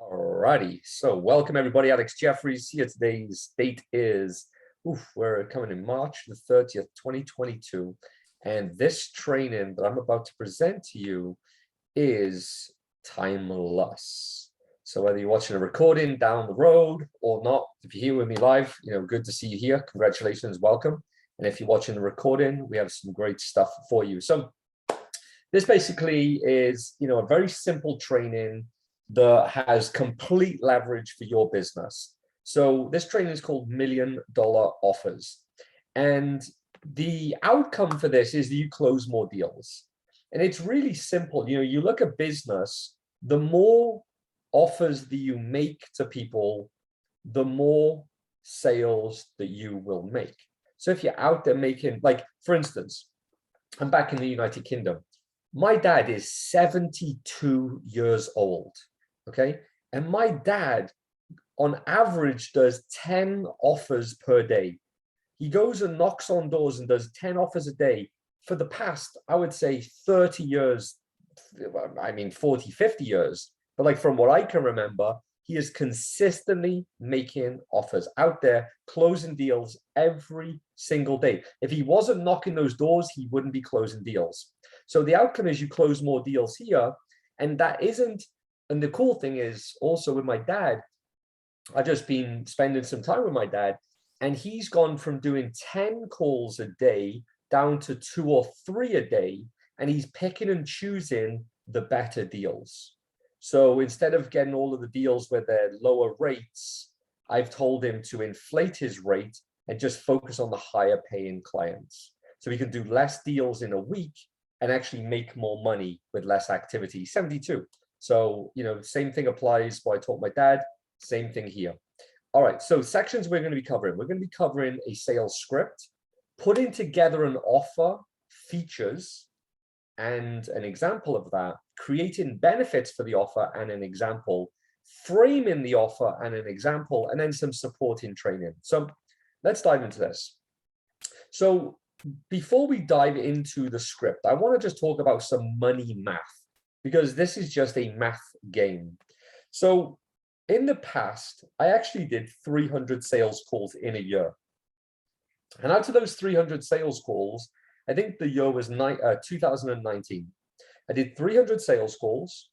Alrighty, so welcome everybody. Alex Jeffries here. Today's date is, we're coming in March the 30th, 2022. And this training that I'm about to present to you is timeless. So whether you're watching a recording down the road or not, if you're here with me live, good to see you here. Congratulations, welcome. And if you're watching the recording, we have some great stuff for you. So this basically is, a very simple training that has complete leverage for your business. So this training is called $1 Million Offers. And the outcome for this is that you close more deals. And it's really simple. You look at business, the more offers that you make to people, the more sales that you will make. So if you're out there making, like, for instance, I'm back in the United Kingdom. My dad is 72 years old. Okay. And my dad, on average, does 10 offers per day. He goes and knocks on doors and does 10 offers a day for the past, I would say, 30 years. I mean, 40, 50 years. But like from what I can remember, he is consistently making offers out there, closing deals every single day. If he wasn't knocking those doors, he wouldn't be closing deals. So the outcome is you close more deals here. And that isn't. And the cool thing is also with my dad, I've just been spending some time with my dad, and he's gone from doing 10 calls a day down to 2 or 3 a day, and he's picking and choosing the better deals. So instead of getting all of the deals where they're lower rates, I've told him to inflate his rate and just focus on the higher paying clients. So he can do less deals in a week and actually make more money with less activity. 72. So, same thing applies what I taught my dad, same thing here. All right, so sections we're going to be covering. We're going to be covering a sales script, putting together an offer, features, and an example of that, creating benefits for the offer and an example, framing the offer and an example, and then some supporting training. So let's dive into this. So before we dive into the script, I want to just talk about some money math, because this is just a math game. So in the past, I actually did 300 sales calls in a year. And out of those 300 sales calls, I think the year was 2019. I did 300 sales calls.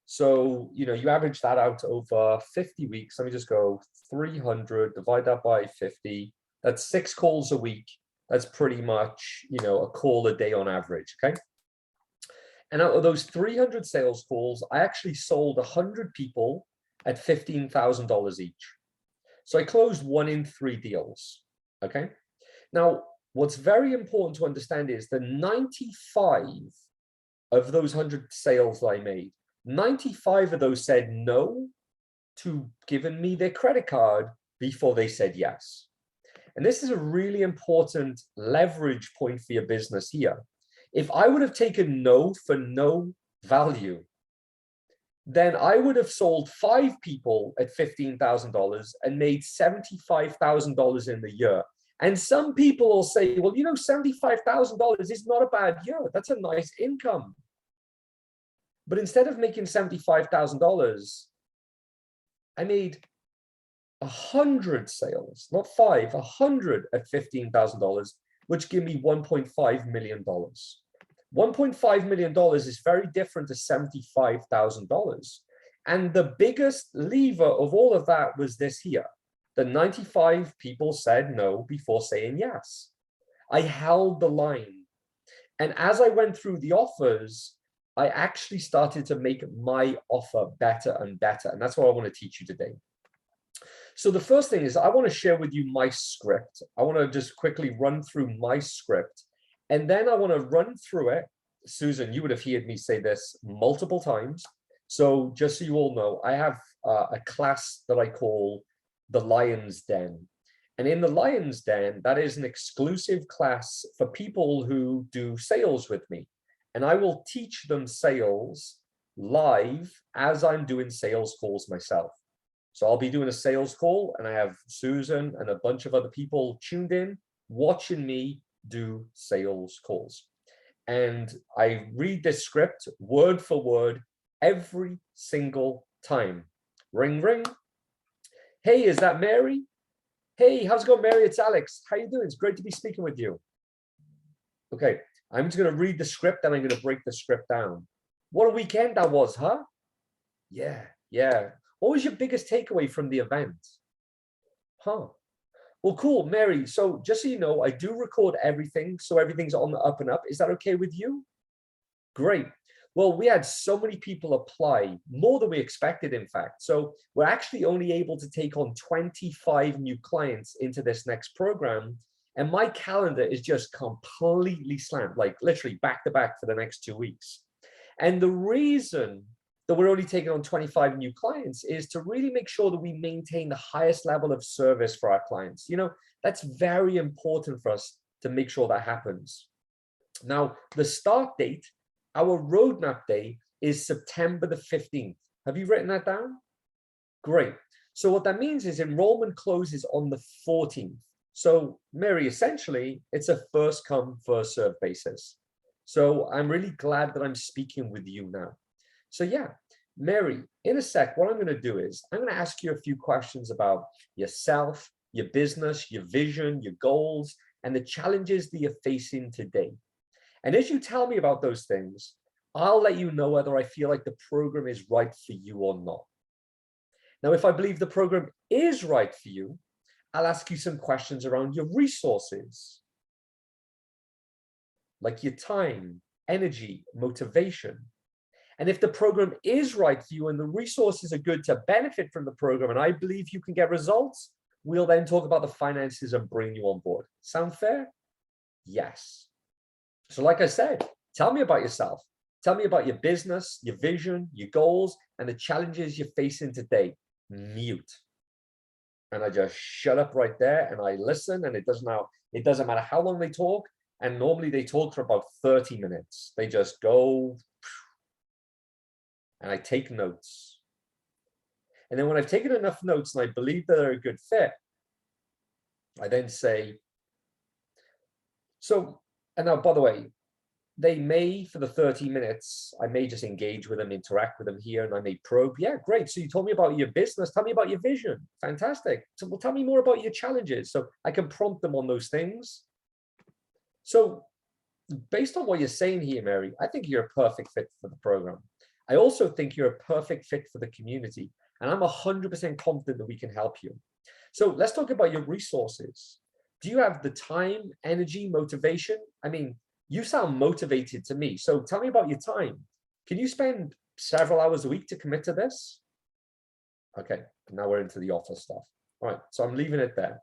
So, you average that out over 50 weeks. Let me just go 300, divide that by 50. That's 6 calls a week. That's pretty much, a call a day on average, okay? And out of those 300 sales calls, I actually sold 100 people at $15,000 each. So I closed 1 in 3 deals, okay? Now, what's very important to understand is the 95 of those 100 sales that I made, 95 of those said no to giving me their credit card before they said yes. And this is a really important leverage point for your business here. If I would have taken no for no value, then I would have sold 5 people at $15,000 and made $75,000 in the year. And some people will say, well, $75,000 is not a bad year. That's a nice income. But instead of making $75,000, I made 100 sales, not 5, 100 at $15,000, which give me $1.5 million. $1.5 million is very different to $75,000. And the biggest lever of all of that was this here. The 95 people said no before saying yes. I held the line. And as I went through the offers, I actually started to make my offer better and better. And that's what I want to teach you today. So the first thing is I want to share with you my script. I want to just quickly run through my script. And then I want to run through it. Susan, you would have heard me say this multiple times. So just so you all know, I have a class that I call the Lion's Den. And in the Lion's Den, that is an exclusive class for people who do sales with me. And I will teach them sales live as I'm doing sales calls myself. So I'll be doing a sales call and I have Susan and a bunch of other people tuned in, watching me do sales calls. And I read this script word for word every single time. Ring, ring. Hey, is that Mary? Hey, how's it going, Mary? It's Alex. How you doing? It's great to be speaking with you. Okay, I'm just going to read the script and I'm going to break the script down. What a weekend that was, huh? Yeah, yeah. What was your biggest takeaway from the event? Huh. Well, cool, Mary. So just so you know, I do record everything, so everything's on the up and up. Is that okay with you? Great. Well, we had so many people apply, more than we expected, in fact. So we're actually only able to take on 25 new clients into this next program. And my calendar is just completely slammed, like literally back to back for the next 2 weeks. And the reason that we're only taking on 25 new clients is to really make sure that we maintain the highest level of service for our clients. You know, that's very important for us to make sure that happens. Now, the start date, our roadmap day is September the 15th. Have you written that down? Great. So what that means is enrollment closes on the 14th. So Mary, essentially, it's a first come, first serve basis. So I'm really glad that I'm speaking with you now. So yeah, Mary, in a sec, what I'm going to do is I'm going to ask you a few questions about yourself, your business, your vision, your goals, and the challenges that you're facing today. And as you tell me about those things, I'll let you know whether I feel like the program is right for you or not. Now, if I believe the program is right for you, I'll ask you some questions around your resources, like your time, energy, motivation. And if the program is right for you and the resources are good to benefit from the program, and I believe you can get results, we'll then talk about the finances and bring you on board. Sound fair? Yes. So like I said, tell me about yourself. Tell me about your business, your vision, your goals, and the challenges you're facing today. Mute. And I just shut up right there and I listen, and it doesn't matter how long they talk. And normally they talk for about 30 minutes. They just go, and I take notes. And then when I've taken enough notes and I believe that they're a good fit, I then say, so, and now, by the way, they may, for the 30 minutes, I may just engage with them, interact with them here, and I may probe. Yeah, great. So you told me about your business. Tell me about your vision. Fantastic. So well, tell me more about your challenges so I can prompt them on those things. So based on what you're saying here, Mary, I think you're a perfect fit for the program. I also think you're a perfect fit for the community. And I'm 100% confident that we can help you. So let's talk about your resources. Do you have the time, energy, motivation? I mean, you sound motivated to me. So tell me about your time. Can you spend several hours a week to commit to this? Okay, now we're into the offer stuff. All right, so I'm leaving it there.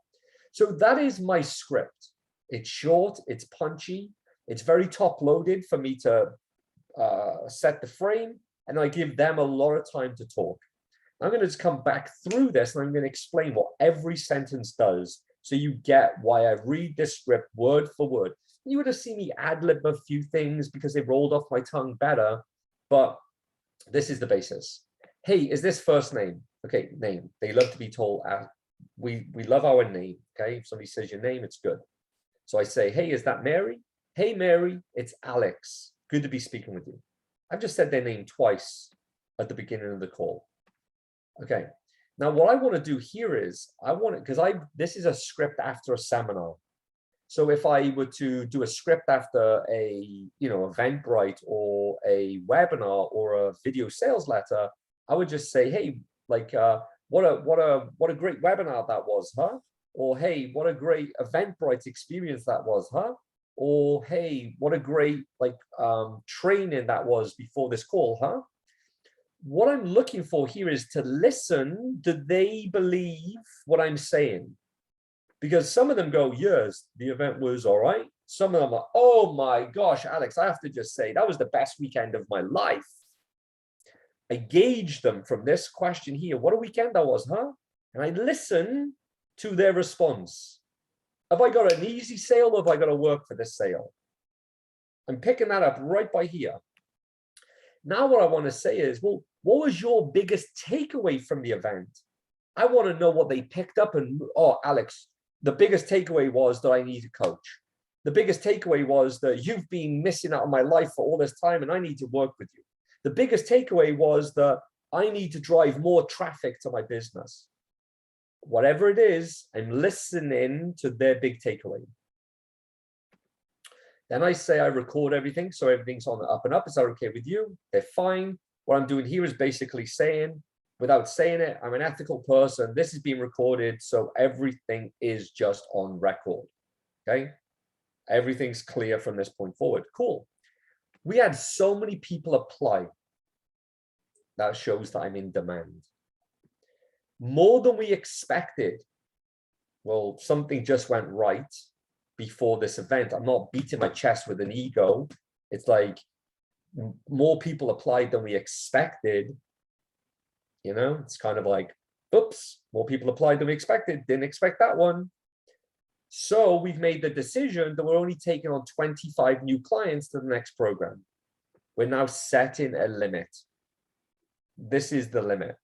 So that is my script. It's short, it's punchy, it's very top loaded for me to set the frame, and I give them a lot of time to talk. I'm going to just come back through this and I'm going to explain what every sentence does so you get why I read this script word for word. You would have seen me ad-lib a few things because they rolled off my tongue better, but this is the basis. Hey, is this first name? Okay, name. They love to be told, we love our name, okay? If somebody says your name, it's good. So I say, hey, is that Mary? Hey, Mary, it's Alex. Good to be speaking with you. I've just said their name twice at the beginning of the call. Okay, now what I want to do here is, because this is a script after a seminar. So if I were to do a script after a, Eventbrite or a webinar or a video sales letter, I would just say, hey, like, what a great webinar that was, huh? Or hey, what a great Eventbrite experience that was, huh? Or hey, what a great training that was before this call, huh? What I'm looking for here is to listen. Do they believe what I'm saying? Because some of them go, yes, the event was all right. Some of them are, oh my gosh, Alex, I have to just say, that was the best weekend of my life. I gauge them from this question here. What a weekend that was, huh? And I listen to their response. Have I got an easy sale or have I got to work for this sale? I'm picking that up right by here. Now what I want to say is, well, what was your biggest takeaway from the event? I want to know what they picked up and, oh, Alex, the biggest takeaway was that I need a coach. The biggest takeaway was that you've been missing out on my life for all this time and I need to work with you. The biggest takeaway was that I need to drive more traffic to my business. Whatever it is, I'm listening to their big takeaway. Then I say I record everything, so everything's on the up and up. Is that okay with you? They're fine. What I'm doing here is basically saying, without saying it, I'm an ethical person. This is being recorded, so everything is just on record. Okay? Everything's clear from this point forward. Cool. We had so many people apply. That shows that I'm in demand. More than we expected. Well, something just went right before this event. I'm not beating my chest with an ego. It's like more people applied than we expected. You know, it's kind of like, oops, more people applied than we expected. Didn't expect that one. So we've made the decision that we're only taking on 25 new clients to the next program. We're now setting a limit. This is the limit.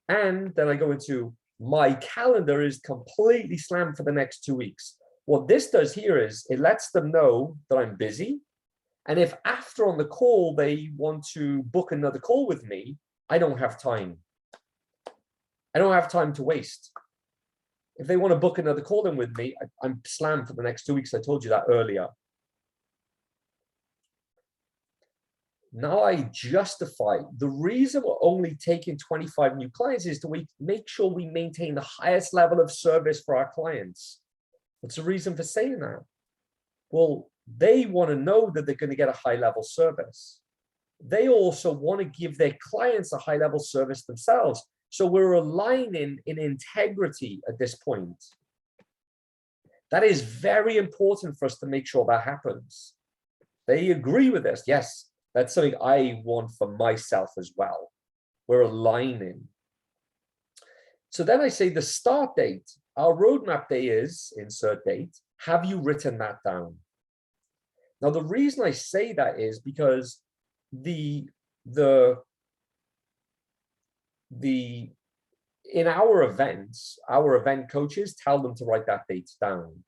And then I go into my calendar is completely slammed for the next 2 weeks. What this does here is it lets them know that I'm busy. And if after on the call, they want to book another call with me, I don't have time. I don't have time to waste. If they want to book another call in with me, I'm slammed for the next 2 weeks. I told you that earlier. Now I justify the reason we're only taking 25 new clients is to make sure we maintain the highest level of service for our clients. What's the reason for saying that? Well, they want to know that they're going to get a high level service. They also want to give their clients a high level service themselves. So we're aligning in integrity at this point. That is very important for us to make sure that happens. They agree with this. Yes, that's something I want for myself as well. We're aligning. So then I say the start date. Our roadmap day is, insert date. Have you written that down? Now, the reason I say that is because in our events, our event coaches tell them to write that date down.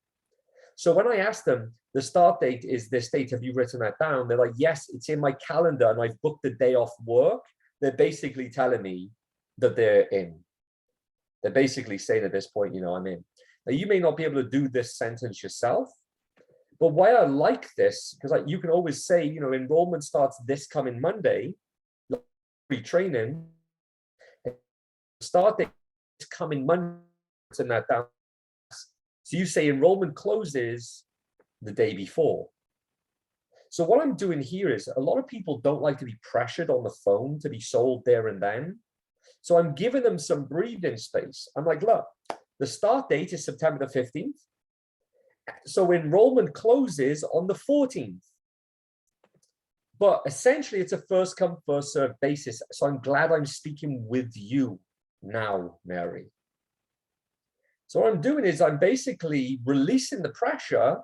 So when I ask them, the start date is this date, have you written that down? They're like, yes, it's in my calendar and I've booked the day off work. They're basically telling me that they're in. They're basically saying at this point, you know, I'm in. Now, you may not be able to do this sentence yourself, but why I like this, because you can always say, you know, enrollment starts this coming Monday, retraining, start date is coming Monday, and that down. So you say enrollment closes the day before. So what I'm doing here is a lot of people don't like to be pressured on the phone to be sold there and then. So I'm giving them some breathing space. I'm like, look, the start date is September the 15th. So enrollment closes on the 14th. But essentially, it's a first come, first served basis. So I'm glad I'm speaking with you now, Mary. So what I'm doing is I'm basically releasing the pressure.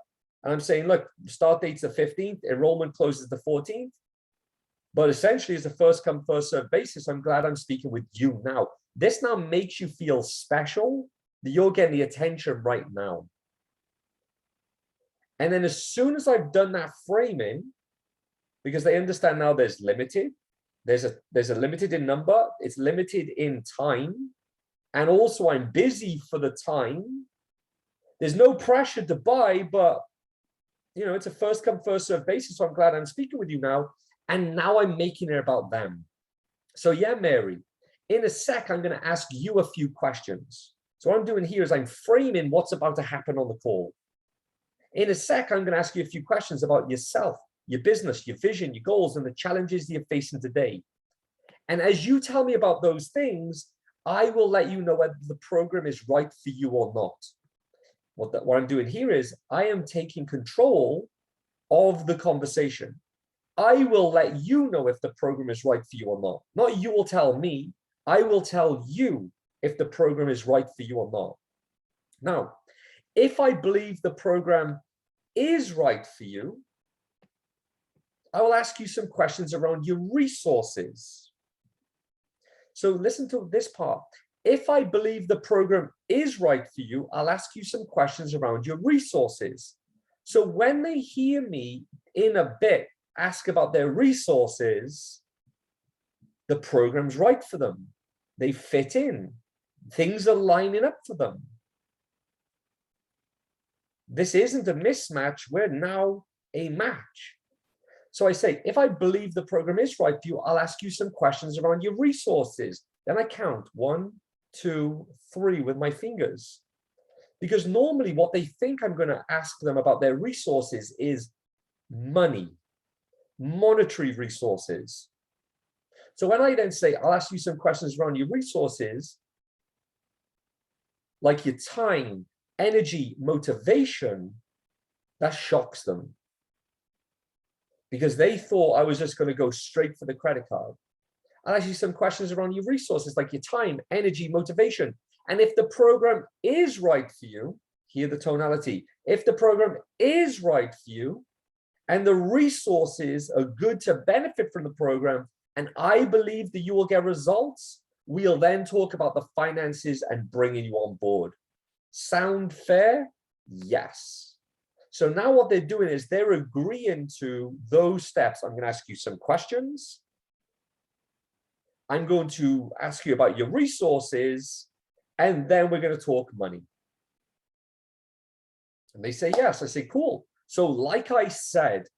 And I'm saying, look, start date's the 15th, enrollment closes the 14th. But essentially, it's a first come, first served basis. I'm glad I'm speaking with you now. This now makes you feel special, that you're getting the attention right now. And then as soon as I've done that framing, because they understand now there's limited, there's a limited in number, it's limited in time, and also I'm busy for the time. There's no pressure to buy, but you know, it's a first come, first served basis. So I'm glad I'm speaking with you now. And now I'm making it about them. So yeah, Mary, in a sec, I'm going to ask you a few questions. So what I'm doing here is I'm framing what's about to happen on the call. In a sec, I'm going to ask you a few questions about yourself, your business, your vision, your goals, and the challenges you're facing today. And as you tell me about those things, I will let you know whether the program is right for you or not. What I'm doing here is I am taking control of the conversation. I will let you know if the program is right for you or not. Not you will tell me. I will tell you if the program is right for you or not. Now, if I believe the program is right for you, I will ask you some questions around your resources. So listen to this part. If I believe the program is right for you, I'll ask you some questions around your resources. So when they hear me in a bit ask about their resources, The program's right for them. They fit in. Things are lining up for them. This isn't a mismatch. We're now a match. So I say, if I believe the program is right for you, I'll ask you some questions around your resources. Then I count 1, 2, 3 with my fingers. Because normally what they think I'm going to ask them about their resources is money, monetary resources. So when I then say, I'll ask you some questions around your resources, like your time, energy, motivation, that shocks them. Because they thought I was just going to go straight for the credit card. I'll ask you some questions around your resources, like your time, energy, motivation. And if the program is right for you, hear the tonality. If the program is right for you, and the resources are good to benefit from the program, and I believe that you will get results, we'll then talk about the finances and bringing you on board. Sound fair? Yes. So now what they're doing is they're agreeing to those steps. I'm going to ask you some questions. I'm going to ask you about your resources, and then we're going to talk money. And they say yes. I say, cool. So like I said,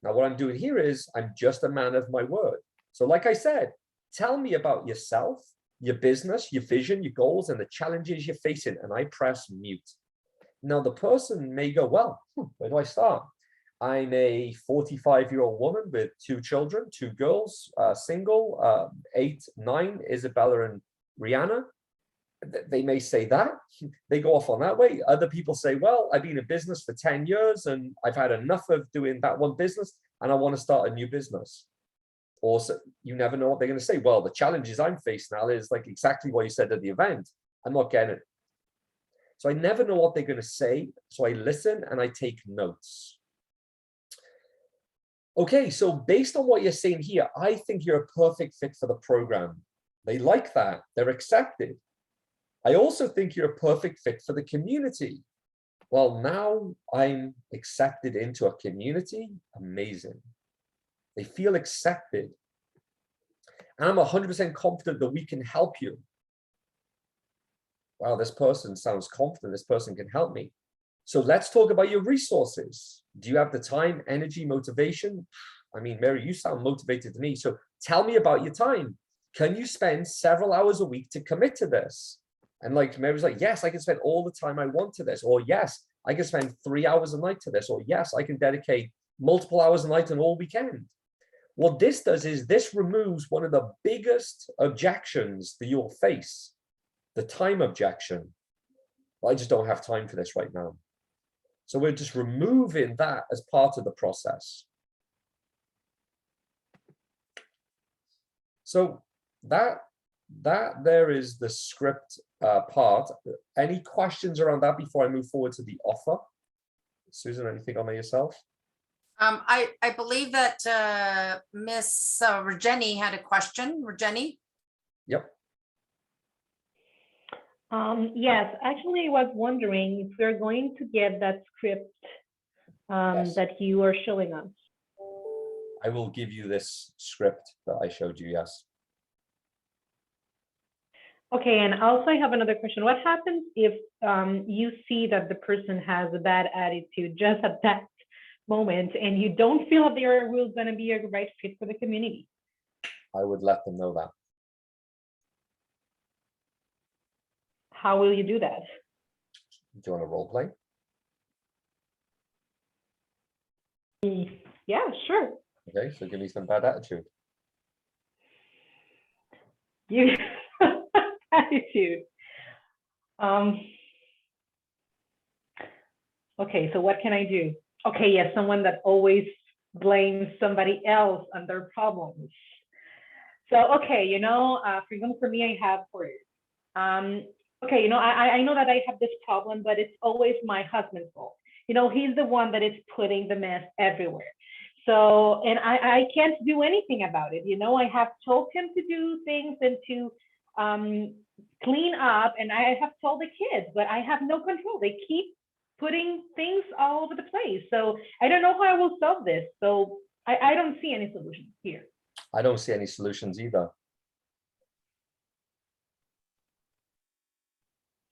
now what I'm doing here is I'm just a man of my word. So like I said, tell me about yourself, your business, your vision, your goals, and the challenges you're facing. And I press mute. Now the person may go, well, where do I start? I'm a 45-year-old woman with 2 children, 2 girls, single, 8, 9, Isabella and Rihanna. They may say that. They go off on that way. Other people say, well, I've been in business for 10 years and I've had enough of doing that one business and I want to start a new business. Also, you never know what they're going to say. Well, the challenges I'm facing now is like exactly what you said at the event. I'm not getting it. So I never know what they're going to say. So I listen and I take notes. Okay, so based on what you're saying here, I think you're a perfect fit for the program. They like that. They're accepted. I also think you're a perfect fit for the community. Well, now I'm accepted into a community. Amazing. They feel accepted. And I'm 100% confident that we can help you. Wow, this person sounds confident. This person can help me. So let's talk about your resources. Do you have the time, energy, motivation? I mean, Mary, you sound motivated to me. So tell me about your time. Can you spend several hours a week to commit to this? And like Mary's like, yes, I can spend all the time I want to this. Or yes, I can spend 3 hours a night to this. Or yes, I can dedicate multiple hours a night and all weekend. What this does is this removes one of the biggest objections that you'll face, the time objection. Well, I just don't have time for this right now. So we're just removing that as part of the process. So that there is the script part. Any questions around that before I move forward to the offer? Susan, anything on that yourself? I believe that Miss Regeni had a question. Regeni? Yep. Yes, actually, I was wondering if we're going to get that script Yes. that you are showing us. I will give you this script that I showed you, yes. Okay, and also I have another question. What happens if you see that the person has a bad attitude just at that moment and you don't feel that they are going to be a right fit for the community? I would let them know that. How will you do that? Do you want to role play? Yeah, sure. Okay, so give me some bad attitude. You attitude. Okay, so what can I do? Okay, yes, someone that always blames somebody else on their problems. So, okay, for example, for me, I have for it. Okay, I know that I have this problem, but it's always my husband's fault. He's the one that is putting the mess everywhere. So, and I can't do anything about it. I have told him to do things and to clean up, and I have told the kids, but I have no control. They keep putting things all over the place. So I don't know how I will solve this. So I don't see any solutions here. I don't see any solutions either.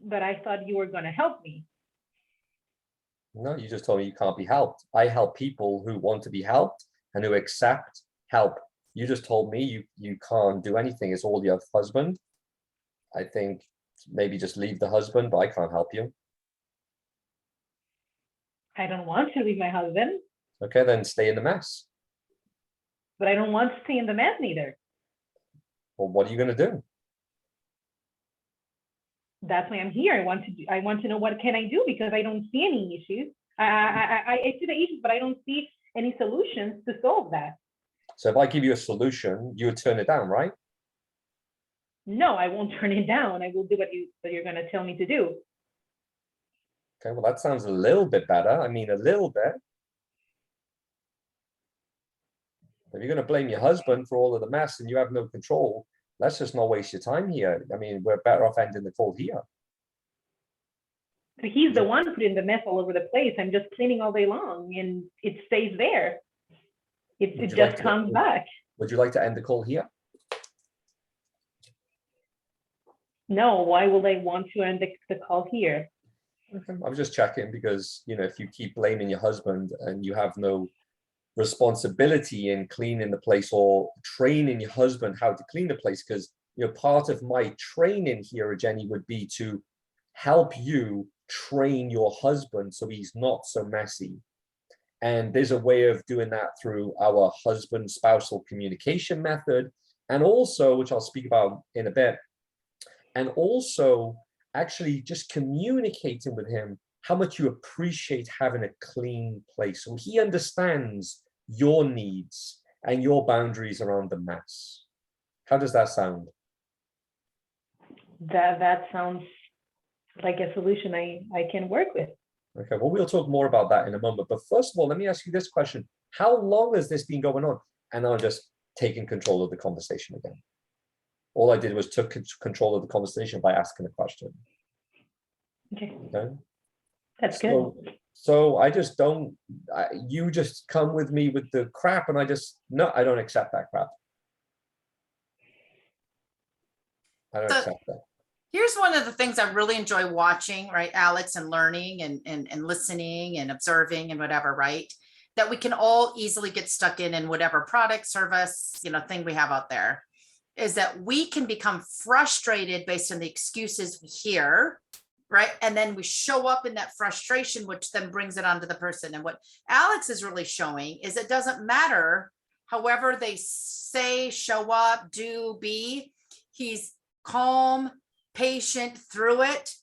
But I thought you were going to help me. No, you just told me you can't be helped. I help people who want to be helped and who accept help. You just told me you can't do anything. It's all your husband. I think maybe just leave the husband, but I can't help you. I don't want to leave my husband, Okay, then stay in the mess. but I don't want to stay in the mess neither. Well, what are you going to do? That's why I'm here. I want to know what can I do, because I don't see any issues. I see the issues, but I don't see any solutions to solve that. So if I give you a solution, you would turn it down, right? No, I won't turn it down. I will do what you're going to tell me to do. Okay, well, that sounds a little bit better. I mean, a little bit. If you're going to blame your husband for all of the mess and you have no control, let's just not waste your time here. I mean, we're better off ending the call here. But he's the one putting the mess all over the place. I'm just cleaning all day long, and it stays there. It just comes back. Would you like to end the call here? No, why would I want to end the call here? Okay. I was just checking because, you know, if you keep blaming your husband and you have no responsibility in cleaning the place or training your husband how to clean the place, because, you know, part of my training here, Jenny, would be to help you train your husband so he's not so messy. And there's a way of doing that through our husband spousal communication method, and also, which I'll speak about in a bit, and also actually just communicating with him how much you appreciate having a clean place, so he understands your needs and your boundaries around the mess. How does that sound? That sounds like a solution I can work with. Okay, well, we'll talk more about that in a moment. But first of all, let me ask you this question. How long has this been going on? And I'm just taking control of the conversation again. All I did was took control of the conversation by asking a question. Okay. Okay. That's good. So I just don't, you just come with me with the crap, and I don't accept that crap. I don't accept that. Here's one of the things I really enjoy watching, right, Alex, and learning and listening and observing and whatever, right? That we can all easily get stuck in whatever product, service, you know, thing we have out there, is that we can become frustrated based on the excuses we hear, right? And then we show up in that frustration, which then brings it onto the person. And what Alex is really showing is it doesn't matter however they say, show up, do, be, he's calm, patient through it,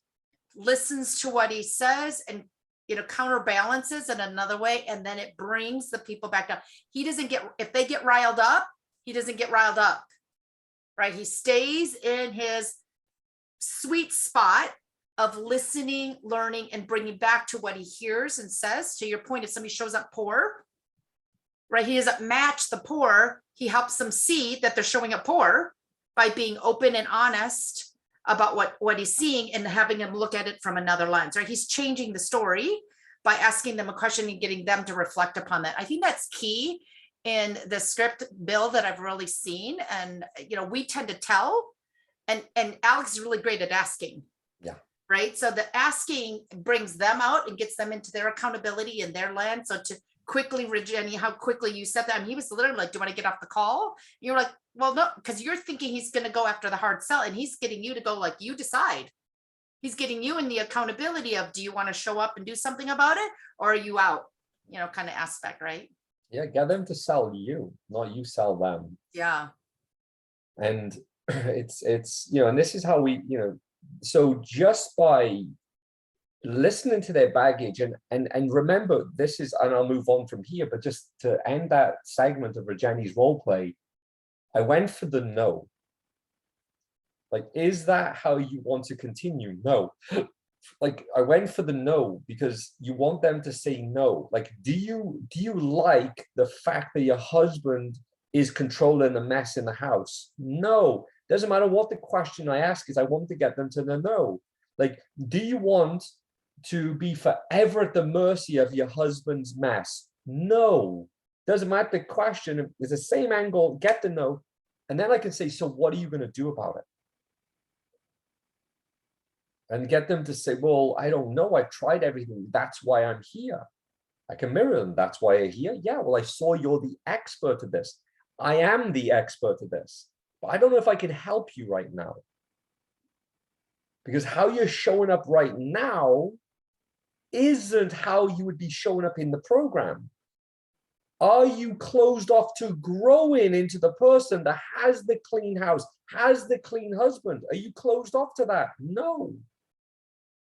listens to what he says, and, you know, counterbalances in another way, and then it brings the people back down. He doesn't get, if they get riled up, he doesn't get riled up, right? He stays in his sweet spot of listening, learning, and bringing back to what he hears and says. To your point, if somebody shows up poor, right, he doesn't match the poor, he helps them see that they're showing up poor by being open and honest about what he's seeing and having him look at it from another lens, right? He's changing the story by asking them a question and getting them to reflect upon that. I think that's key in the script, Bill, that I've really seen. And, you know, we tend to tell, and Alex is really great at asking. Yeah. Right. So the asking brings them out and gets them into their accountability and their land. So to quickly, Jenny, how quickly you said that. I mean, he was literally like, do you want to get off the call? You're like, well, no, because you're thinking he's going to go after the hard sell, and he's getting you to go, like, you decide. He's getting you in the accountability of, do you want to show up and do something about it, or are you out, you know, kind of aspect, right? Yeah, get them to sell you, not you sell them. Yeah. And it's, you know, and this is how we, you know, so just by listening to their baggage and remember, this is, and I'll move on from here, but just to end that segment of Rajani's role play, I went for the no. Like, is that how you want to continue? No. Like, I went for the no because you want them to say no. Like, do you like the fact that your husband is controlling the mess in the house? No. Doesn't matter what the question I ask is, I want to get them to the no. Like, do you want to be forever at the mercy of your husband's mess? No. Doesn't matter the question, it's the same angle, get the no. And then I can say, so what are you going to do about it? and get them to say, well, I don't know, I've tried everything, that's why I'm here. I can mirror them, that's why I'm here. Yeah, well, I saw you're the expert at this. I am the expert at this, but I don't know if I can help you right now. Because how you're showing up right now isn't how you would be showing up in the program. Are you closed off to growing into the person that has the clean house, has the clean husband? Are you closed off to that? No.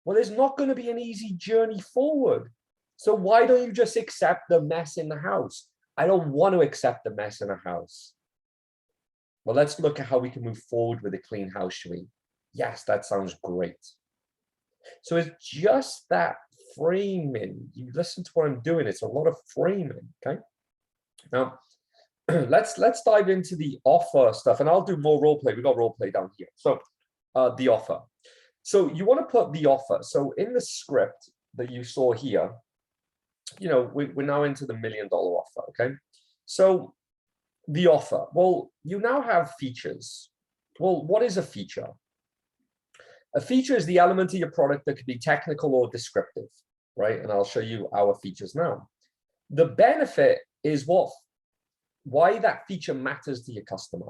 Well, there's not going to be an easy journey forward. So why don't you just accept the mess in the house? I don't want to accept the mess in the house. Well, let's look at how we can move forward with a clean house, shall we? Yes, that sounds great. So it's just that framing. You listen to what I'm doing. It's a lot of framing, okay? Now, let's dive into the offer stuff, and I'll do more role play. We got role play down here. So the offer. So you want to put the offer. So in the script that you saw here, you know, we're now into the $1 million offer, okay? So the offer, well, you now have features. Well, what is a feature? A feature is the element of your product that could be technical or descriptive, right? And I'll show you our features now. The benefit is why that feature matters to your customer.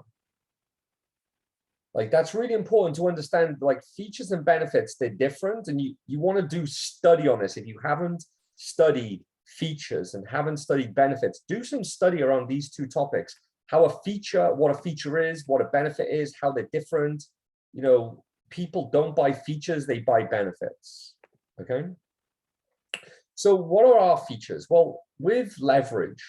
Like, that's really important to understand. Like, features and benefits, they're different, and you want to do study on this. If you haven't studied features and haven't studied benefits, do some study around these two topics. How a feature, what a feature is, what a benefit is, how they're different. You know, people don't buy features, they buy benefits, okay? So what are our features? Well, with leverage,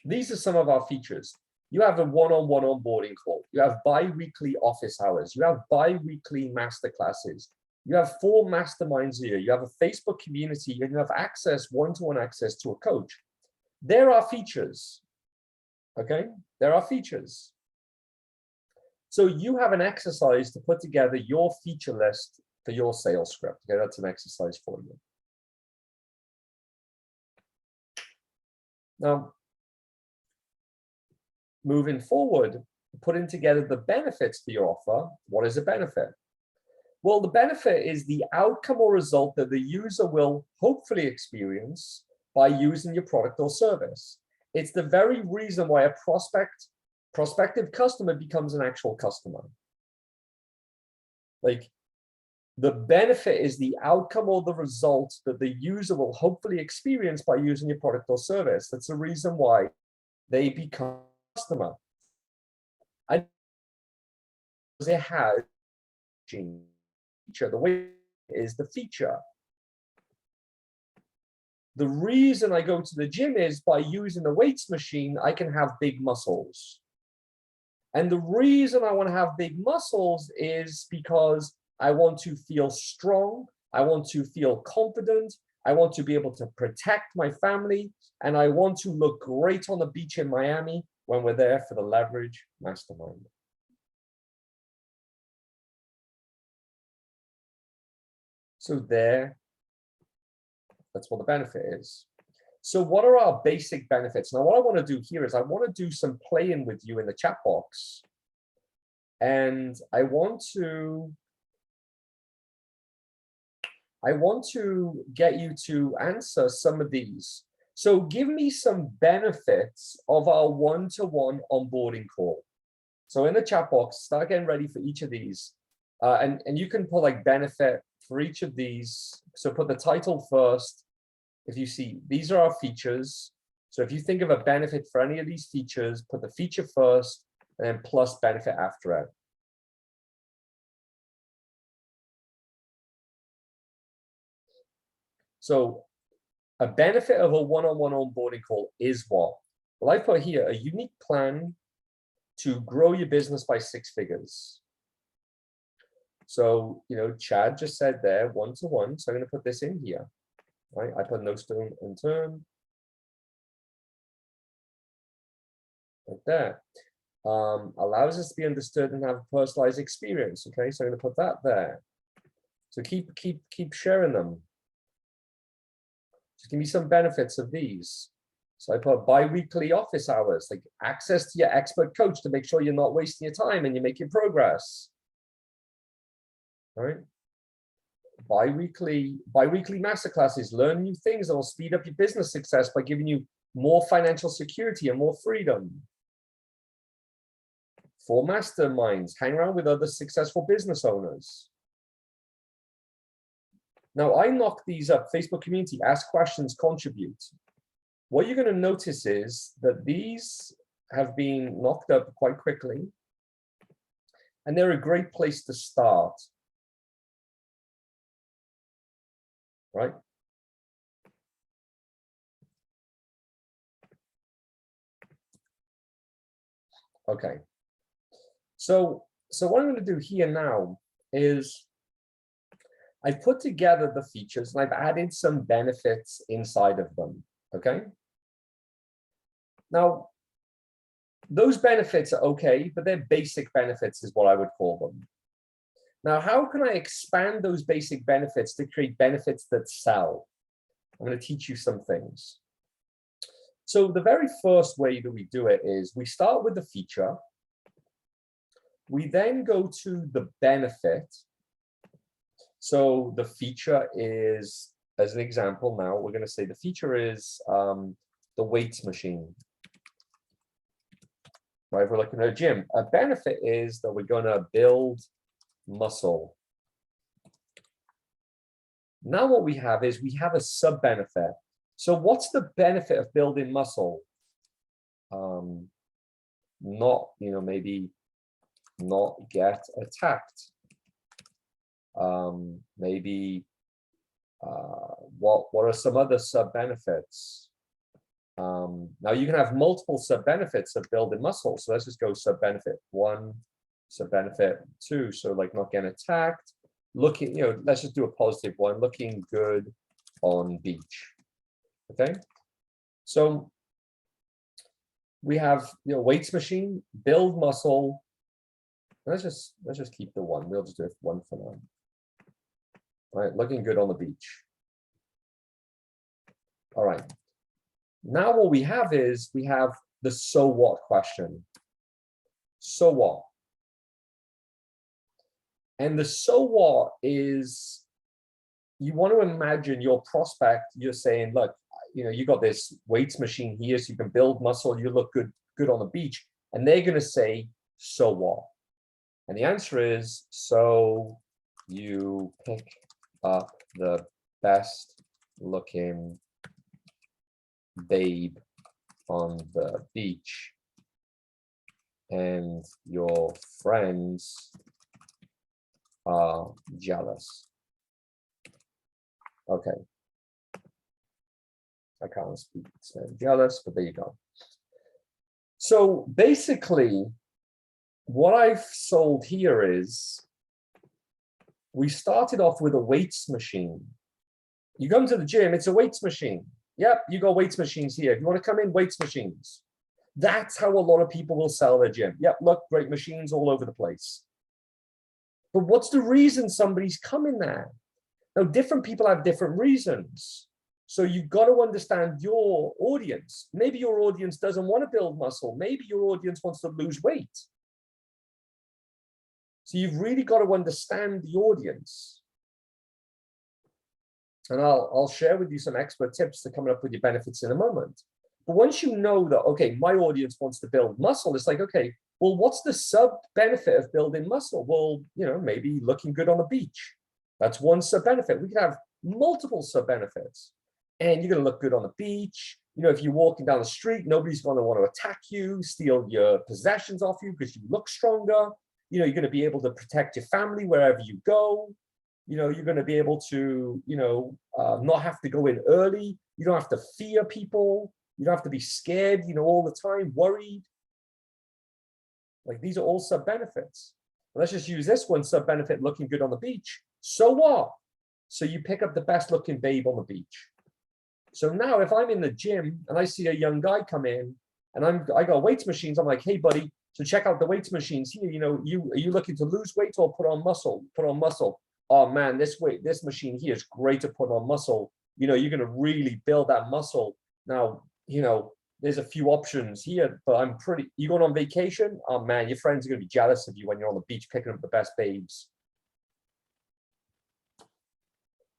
these are some of our features. You have a one-on-one onboarding call. You have bi-weekly office hours. You have bi-weekly masterclasses. You have 4 masterminds a year. You have a Facebook community, and you have access, one-to-one access to a coach. There are features, okay? There are features. So you have an exercise to put together your feature list for your sales script. Okay, that's an exercise for you. Now, moving forward, putting together the benefits for your offer. What is a benefit? Well, the benefit is the outcome or result that the user will hopefully experience by using your product or service. It's the very reason why a prospective customer becomes an actual customer. Like, the benefit is the outcome or the result that the user will hopefully experience by using your product or service. That's the reason why they become a customer. And they have feature. The way is the feature. The reason I go to the gym is by using the weights machine, I can have big muscles. And the reason I want to have big muscles is because I want to feel strong. I want to feel confident. I want to be able to protect my family. And I want to look great on the beach in Miami when we're there for the Leverage Mastermind. So there, that's what the benefit is. So what are our basic benefits? Now, what I want to do here is I want to do some playing with you in the chat box. And I want to get you to answer some of these. So give me some benefits of our one-to-one onboarding call. So in the chat box, start getting ready for each of these. And you can put like benefit for each of these. So put the title first. If you see, these are our features. So if you think of a benefit for any of these features, put the feature first and then plus benefit after it. So a benefit of a one-on-one onboarding call is what? Well, I put here a unique plan to grow your business by 6 figures. So, you know, Chad just said there, one-to-one. So I'm going to put this in here. Right? I put no stone unturned. Like that. Allows us to be understood and have a personalized experience. Okay, so I'm going to put that there. So keep sharing them. Just give me some benefits of these. So I put bi-weekly office hours, like access to your expert coach to make sure you're not wasting your time and you're making progress. All right. Bi-weekly masterclasses, learn new things that will speed up your business success by giving you more financial security and more freedom. 4 masterminds, hang around with other successful business owners. Now, I knock these up. Facebook community, ask questions, contribute. What you're going to notice is that these have been knocked up quite quickly, and they're a great place to start. Right? Okay. So what I'm going to do here now is I've put together the features and I've added some benefits inside of them. Okay. Now, those benefits are okay, but they're basic benefits is what I would call them. Now, how can I expand those basic benefits to create benefits that sell? I'm going to teach you some things. So the very first way that we do it is we start with the feature. We then go to the benefit. So the feature is, as an example now, we're going to say the feature is the weights machine. Right, if we're looking at a gym, a benefit is that we're going to build muscle. Now what we have is we have a sub benefit. So what's the benefit of building muscle? Not, maybe not get attacked. Maybe what are some other sub benefits? Now you can have multiple sub benefits of building muscle. So let's just go sub benefit 1, sub benefit 2. So like not getting attacked, looking, let's just do a positive one, looking good on beach. Okay. So we have, weights machine, build muscle. Let's just keep the 1. We'll just do it 1 for now. All right, looking good on the beach. All right. Now what we have is we have the so what question. So what? And the so what is, you want to imagine your prospect, you're saying, look, you got this weights machine here, so you can build muscle, you look good on the beach. And they're going to say, so what? And the answer is, so you pick up the best looking babe on the beach and your friends are jealous. Okay. I can't speak jealous, but there you go. So basically, what I've sold here is we started off with a weights machine. You come to the gym, it's a weights machine. Yep, you got weights machines here. If you want to come in, weights machines. That's how a lot of people will sell their gym. Yep, look, great machines all over the place. But what's the reason somebody's coming there? Now, different people have different reasons. So you've got to understand your audience. Maybe your audience doesn't want to build muscle. Maybe your audience wants to lose weight. So you've really got to understand the audience. And I'll share with you some expert tips to coming up with your benefits in a moment. But once you know that, okay, my audience wants to build muscle, it's like, okay, well, what's the sub benefit of building muscle? Well, maybe looking good on the beach. That's one sub benefit. We could have multiple sub benefits. And you're going to look good on the beach. If you're walking down the street, nobody's going to want to attack you, steal your possessions off you because you look stronger. You're going to be able to protect your family wherever you go. You're going to be able to, not have to go in early. You don't have to fear people. You don't have to be scared, all the time, worried. Like these are all sub benefits. Let's just use this one, sub benefit, looking good on the beach. So what? So you pick up the best looking babe on the beach. So now if I'm in the gym and I see a young guy come in and I got weights machines, I'm like, hey buddy, so check out the weights machines here. Are you looking to lose weight or put on muscle? Put on muscle. Oh man, this machine here is great to put on muscle. You're going to really build that muscle. Now, there's a few options here, but you going on vacation? Oh man, your friends are going to be jealous of you when you're on the beach picking up the best babes.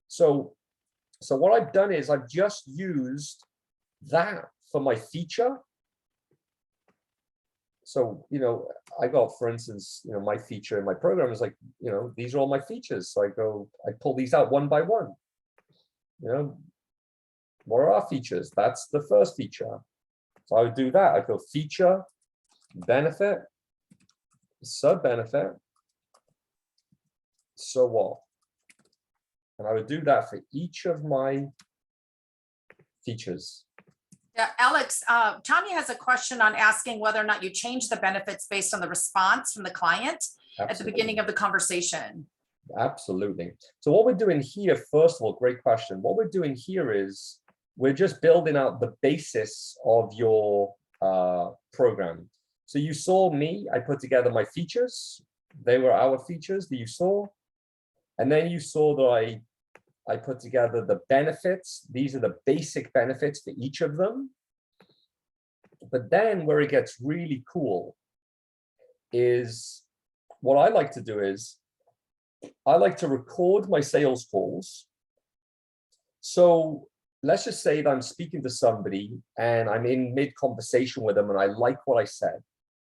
So what I've done is I've just used that for my feature. So, I got, for instance, my feature in my program is like, these are all my features. So I pull these out one by one. What are our features? That's the first feature. So I would do that. I go feature, benefit, sub-benefit, so what? And I would do that for each of my features. Yeah, Alex, Tanya has a question on asking whether or not you change the benefits based on the response from the client at the beginning of the conversation. Absolutely. So what we're doing here, first of all, great question. What we're doing here is we're just building out the basis of your program. So you saw me, I put together my features. They were our features that you saw. And then you saw that I put together the benefits. These are the basic benefits for each of them. But then where it gets really cool is what I like to do is I like to record my sales calls. So let's just say that I'm speaking to somebody and I'm in mid-conversation with them and I like what I said.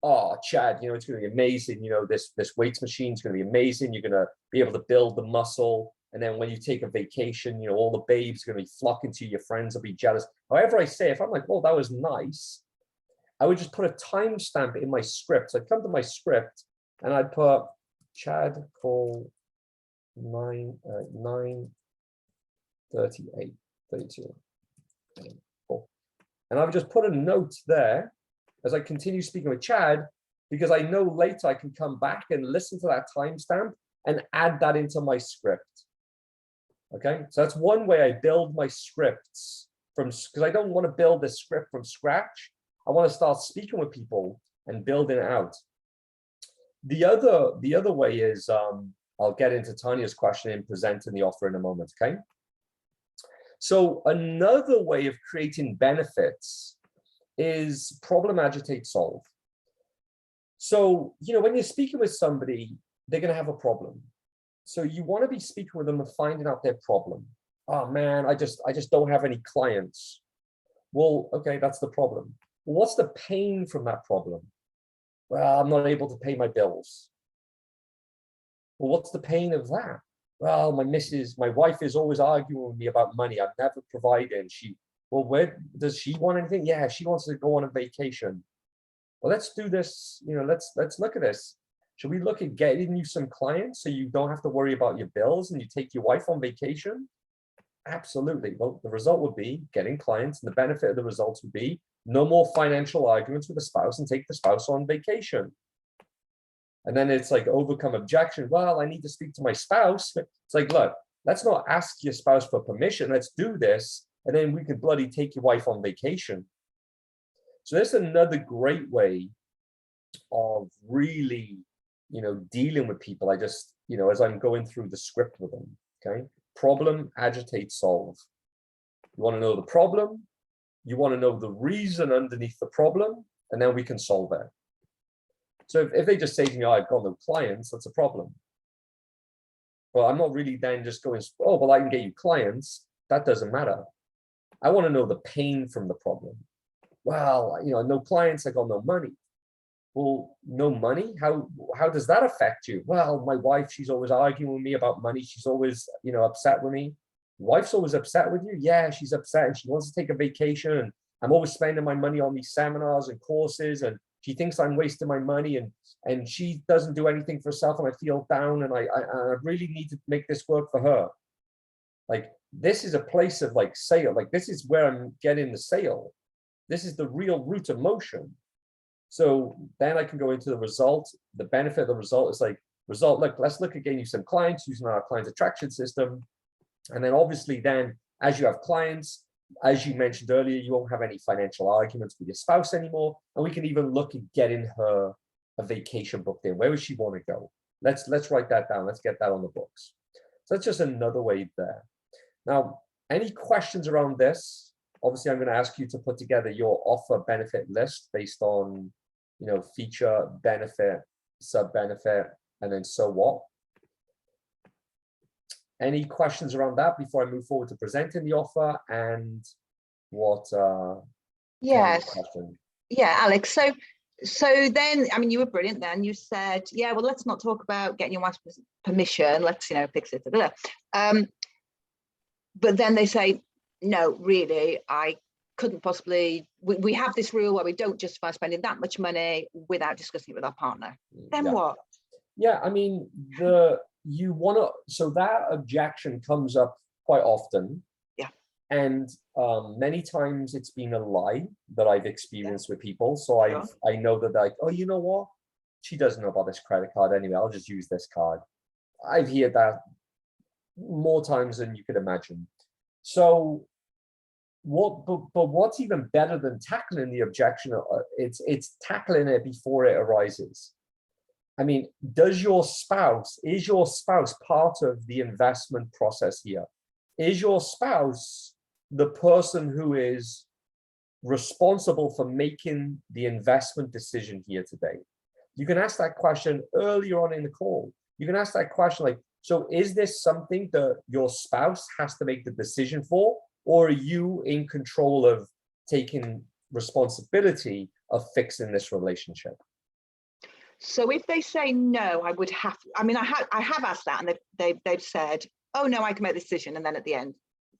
Oh, Chad, it's going to be amazing. This weights machine is going to be amazing. You're going to be able to build the muscle. And then when you take a vacation, all the babes are going to be flocking to you. Your friends will be jealous. However I say, if I'm like, oh, that was nice, I would just put a timestamp in my script. So I'd come to my script and I'd put Chad call 9:38, 32. Cool. And I would just put a note there as I continue speaking with Chad, because I know later I can come back and listen to that timestamp and add that into my script. Okay, so that's one way I build my scripts because I don't want to build a script from scratch. I want to start speaking with people and building it out. The other way is I'll get into Tanya's question and presenting the offer in a moment. Okay. So another way of creating benefits is problem, agitate, solve. So, when you're speaking with somebody, they're going to have a problem. So you want to be speaking with them and finding out their problem. Oh man, I just don't have any clients. Well, okay, that's the problem. Well, what's the pain from that problem? Well, I'm not able to pay my bills. Well, what's the pain of that? Well, my wife is always arguing with me about money. I'm never providing. Where does she want anything? Yeah, she wants to go on a vacation. Well, let's do this. Let's look at this. Should we look at getting you some clients so you don't have to worry about your bills and you take your wife on vacation? Absolutely. Well, the result would be getting clients, and the benefit of the results would be no more financial arguments with the spouse and take the spouse on vacation. And then it's like overcome objection. Well, I need to speak to my spouse. It's like, look, let's not ask your spouse for permission. Let's do this. And then we could bloody take your wife on vacation. So that's another great way of really, dealing with people. I just, as I'm going through the script with them, okay? Problem, agitate, solve. You want to know the problem. You want to know the reason underneath the problem, and then we can solve it. So if they just say to me, oh, I've got no clients, that's a problem. Well, I'm not really then just going, oh, well, I can get you clients. That doesn't matter. I want to know the pain from the problem. Well, no clients, I got no money. Well, no money? How does that affect you? Well, my wife, she's always arguing with me about money. She's always, upset with me. Wife's always upset with you? Yeah, she's upset and she wants to take a vacation. And I'm always spending my money on these seminars and courses. And she thinks I'm wasting my money and she doesn't do anything for herself. And I feel down and I really need to make this work for her. Like, this is a place of like sale. Like, this is where I'm getting the sale. This is the real root of motion. So then I can go into the result. The benefit of the result is like, look, let's look at getting you some clients using our client attraction system. And then obviously then, as you have clients, as you mentioned earlier, you won't have any financial arguments with your spouse anymore. And we can even look at getting her a vacation booked in. Where would she want to go? Let's write that down. Let's get that on the books. So that's just another way there. Now, any questions around this? Obviously, I'm going to ask you to put together your offer benefit list based on, feature, benefit, sub benefit, and then so what. Any questions around that before I move forward to presenting the offer and what Yes. question? Yeah, Alex. So then, I mean, you were brilliant then. You said, yeah, well, let's not talk about getting your wife's permission. Let's, fix it. Blah, blah. But then they say, no, really, I couldn't possibly, we have this rule where we don't justify spending that much money without discussing it with our partner. Then what? Yeah, I mean, so that objection comes up quite often. Yeah. And many times it's been a lie that I've experienced with people. So I know that, like, oh, you know what? She doesn't know about this credit card anyway. I'll just use this card. I've heard that more times than you could imagine. So what's even better than tackling the objection? It's tackling it before it arises. I mean, is your spouse part of the investment process here? Is your spouse the person who is responsible for making the investment decision here today? You can ask that question earlier on in the call. You can ask that question like, so is this something that your spouse has to make the decision for, or are you in control of taking responsibility of fixing this relationship? So if they say no, I would have, I mean, I have asked that, and they've said, oh no, I can make the decision, and then at the end.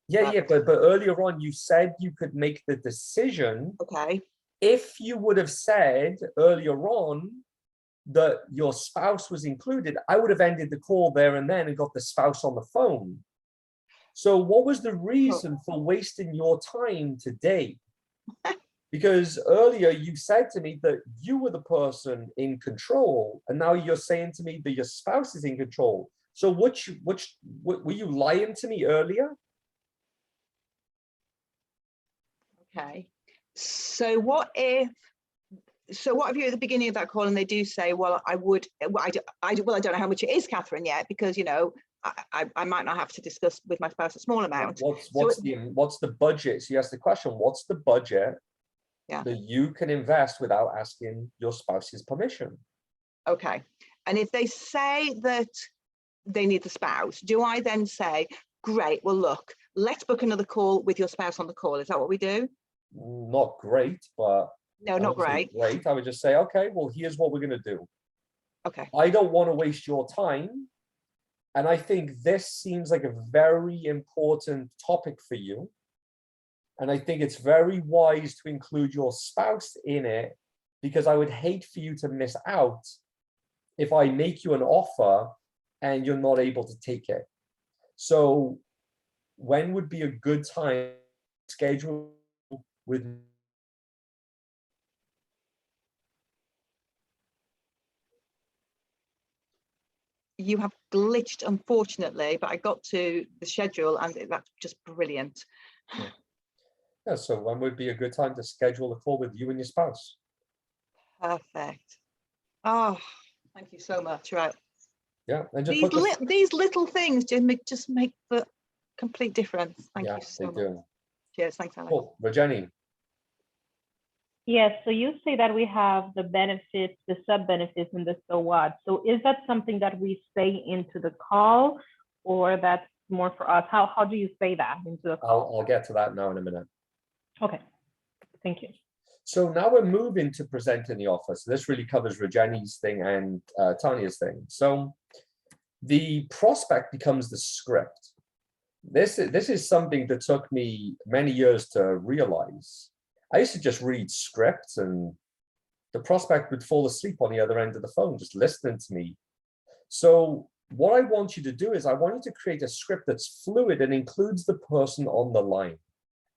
But earlier on you said you could make the decision. Okay. If you would have said earlier on that your spouse was included, I would have ended the call there and then and got the spouse on the phone. So what was the reason for wasting your time today? Because earlier you said to me that you were the person in control, and now you're saying to me that your spouse is in control. So were you lying to me earlier? Okay. So what if you at the beginning of that call and they do say, well, I don't know how much it is, Catherine, yet, because I might not have to discuss with my spouse a small amount. What's the budget? So you ask the question, what's the budget that you can invest without asking your spouse's permission? Okay. And if they say that they need the spouse, do I then say, great, well, look, let's book another call with your spouse on the call? Is that what we do? Not great, but no, not great. I would just say, okay, well, here's what we're going to do. Okay. I don't want to waste your time. And I think this seems like a very important topic for you. And I think it's very wise to include your spouse in it, because I would hate for you to miss out if I make you an offer and you're not able to take it. So when would be a good time to schedule with? You have glitched, unfortunately, but I got to the schedule and that's just brilliant. Yeah, so when would be a good time to schedule a call with you and your spouse? Perfect. Oh, thank you so much. Right. Yeah, and just these little things just make the complete difference. Thank you so much. Do. Cheers. Thanks, Alex. Cool. Virginie. Yes, so you say that we have the benefits, the sub-benefits, and the so what. So is that something that we say into the call, or that's more for us? How do you say that into the call? I'll get to that now in a minute. Okay, thank you. So now we're moving to presenting the offer. So this really covers Virginie's thing and Tanya's thing. So the prospect becomes the script. This is something that took me many years to realize. I used to just read scripts and the prospect would fall asleep on the other end of the phone, just listening to me. So what I want you to do is I want you to create a script that's fluid and includes the person on the line.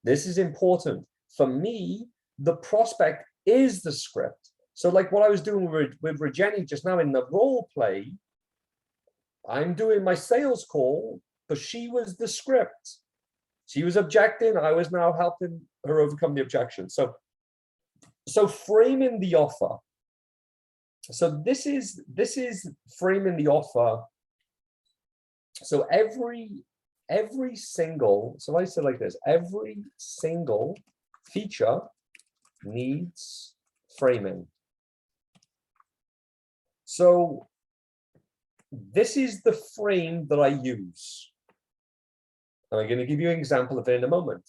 This is important. For me, the prospect is the script. So like what I was doing with Virginie just now in the role play, I'm doing my sales call, but she was the script. She was objecting. I was now helping her overcome the objection. So framing the offer. So this is framing the offer. So every single, so I said like this, every single feature needs framing. So this is the frame that I use. I'm going to give you an example of it in a moment.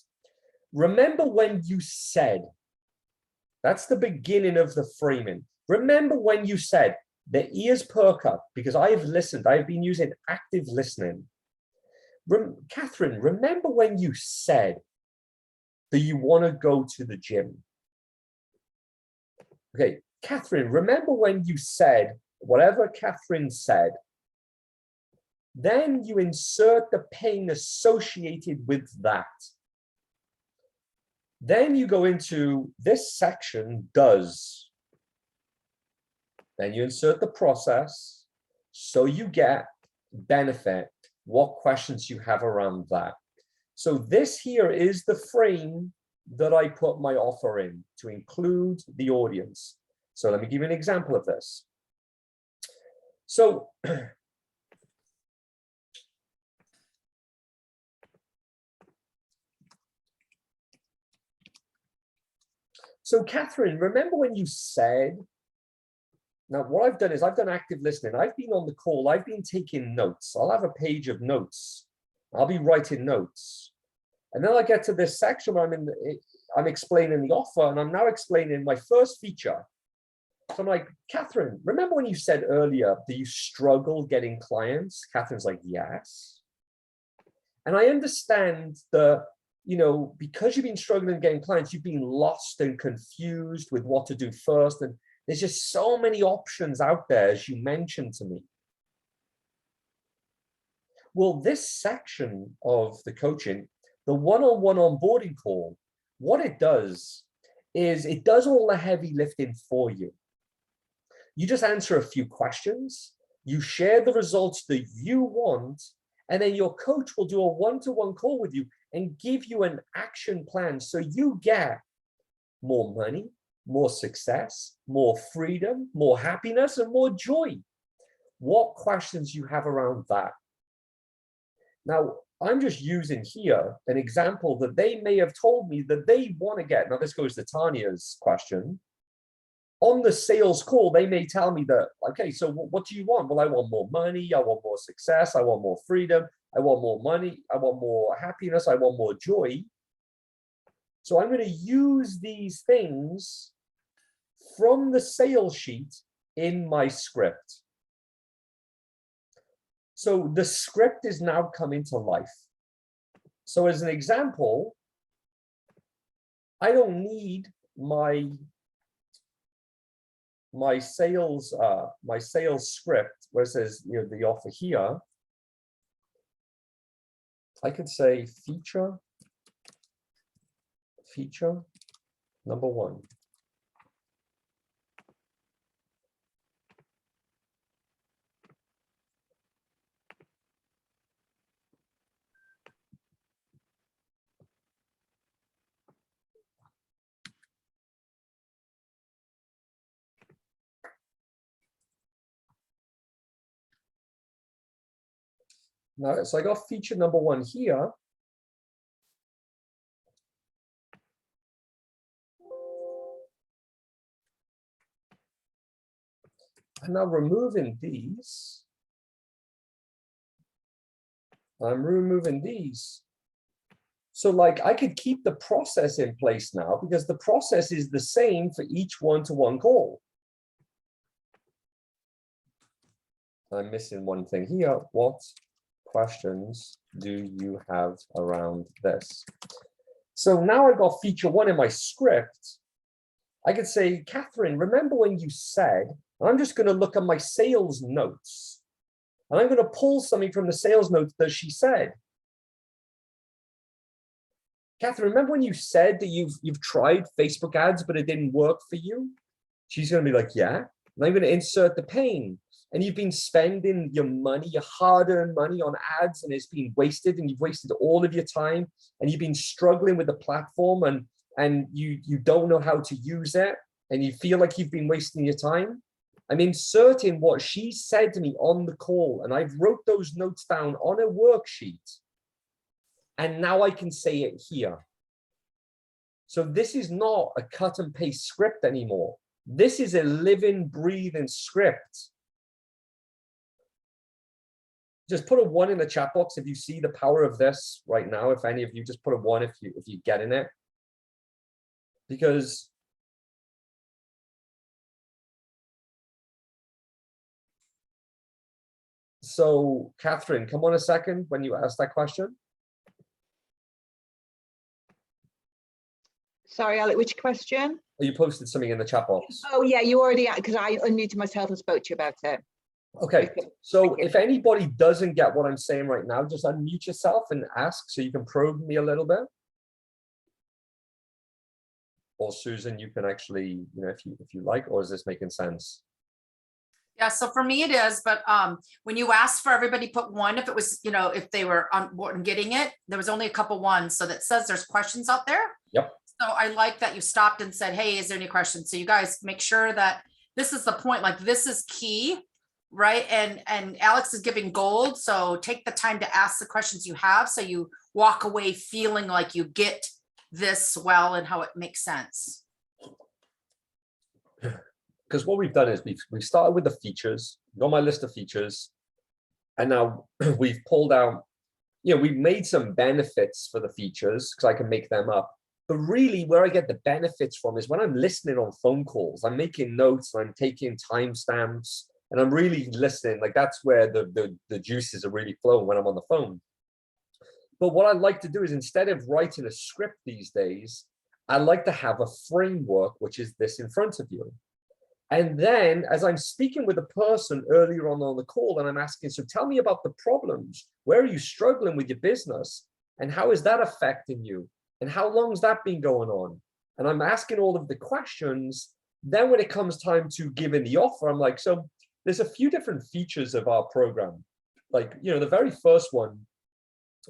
Remember when you said, that's the beginning of the framing. Remember when you said, the ears perk up because I've listened. I've been using active listening. Catherine, remember when you said that you want to go to the gym? Okay, Catherine, remember when you said whatever Catherine said? Then you insert the pain associated with that. Then you go into this section, does. Then you insert the process, so you get benefit, what questions you have around that. So this here is the frame that I put my offer in to include the audience. So let me give you an example of this. So Catherine, remember when you said, now what I've done is I've done active listening. I've been on the call, I've been taking notes. I'll have a page of notes. I'll be writing notes. And then I get to this section where I'm explaining the offer, and I'm now explaining my first feature. So I'm like, Catherine, remember when you said earlier that you struggle getting clients? Catherine's like, yes. And I understand the, because you've been struggling getting clients, you've been lost and confused with what to do first. And there's just so many options out there, as you mentioned to me. Well, this section of the coaching, the one-on-one onboarding call, what it does is it does all the heavy lifting for you. You just answer a few questions, you share the results that you want, and then your coach will do a one-to-one call with you and give you an action plan so you get more money, more success, more freedom, more happiness, and more joy. What questions you have around that? Now, I'm just using here an example that they may have told me that they want to get. Now, this goes to Tanya's question. On the sales call, they may tell me that, okay, so what do you want? Well, I want more money. I want more success. I want more freedom. I want more money. I want more happiness. I want more joy. So I'm going to use these things from the sales sheet in my script. So the script is now coming to life. So as an example, I don't need my sales script where it says the offer here. I could say feature number 1. Now, so I got feature number 1 here. I'm now removing these. I'm removing these. So like I could keep the process in place now because the process is the same for each one-to-one call. I'm missing one thing here. What questions do you have around this? So now I've got feature 1 in my script. I could say, Catherine, remember when you said, I'm just going to look at my sales notes and I'm going to pull something from the sales notes that she said. Catherine, remember when you said that you've tried Facebook ads, but it didn't work for you? She's going to be like, yeah. And I'm going to insert the pain. And you've been spending your money, your hard-earned money on ads, and it's been wasted, and you've wasted all of your time, and you've been struggling with the platform, and you don't know how to use it, and you feel like you've been wasting your time. I'm inserting what she said to me on the call, and I've wrote those notes down on a worksheet, and now I can say it here. So this is not a cut and paste script anymore. This is a living, breathing script. just put a 1 in the chat box if you see the power of this right now. If any of you just put a 1 if you get in it. Because so Catherine, come on a second when you ask that question. Sorry, Alec, which question? Oh, you posted something in the chat box. Oh yeah, you already, because I unmuted myself and spoke to you about it. Okay, so if anybody doesn't get what I'm saying right now, just unmute yourself and ask so you can probe me a little bit. Or Susan, you can actually, if you like, or is this making sense? Yeah, so for me it is, but when you asked for everybody put 1, if it was, if they were on board and getting it, there was only a couple 1s. So that says there's questions out there. Yep. So I like that you stopped and said, hey, is there any questions? So you guys make sure that this is the point, like this is key, right? And Alex is giving gold. So take the time to ask the questions you have so you walk away feeling like you get this well and how it makes sense. Because what we've done is we've started with the features, got my list of features, and now we've pulled out, we've made some benefits for the features because I can make them up. But really where I get the benefits from is when I'm listening on phone calls, I'm making notes, I'm taking timestamps, and I'm really listening. Like that's where the juices are really flowing when I'm on the phone. But what I like to do is instead of writing a script these days, I like to have a framework, which is this in front of you. And then as I'm speaking with a person earlier on the call, and I'm asking, so tell me about the problems. Where are you struggling with your business? And how is that affecting you? And how long has that been going on? And I'm asking all of the questions. Then when it comes time to giving the offer, I'm like, so there's a few different features of our program. Like, the very first one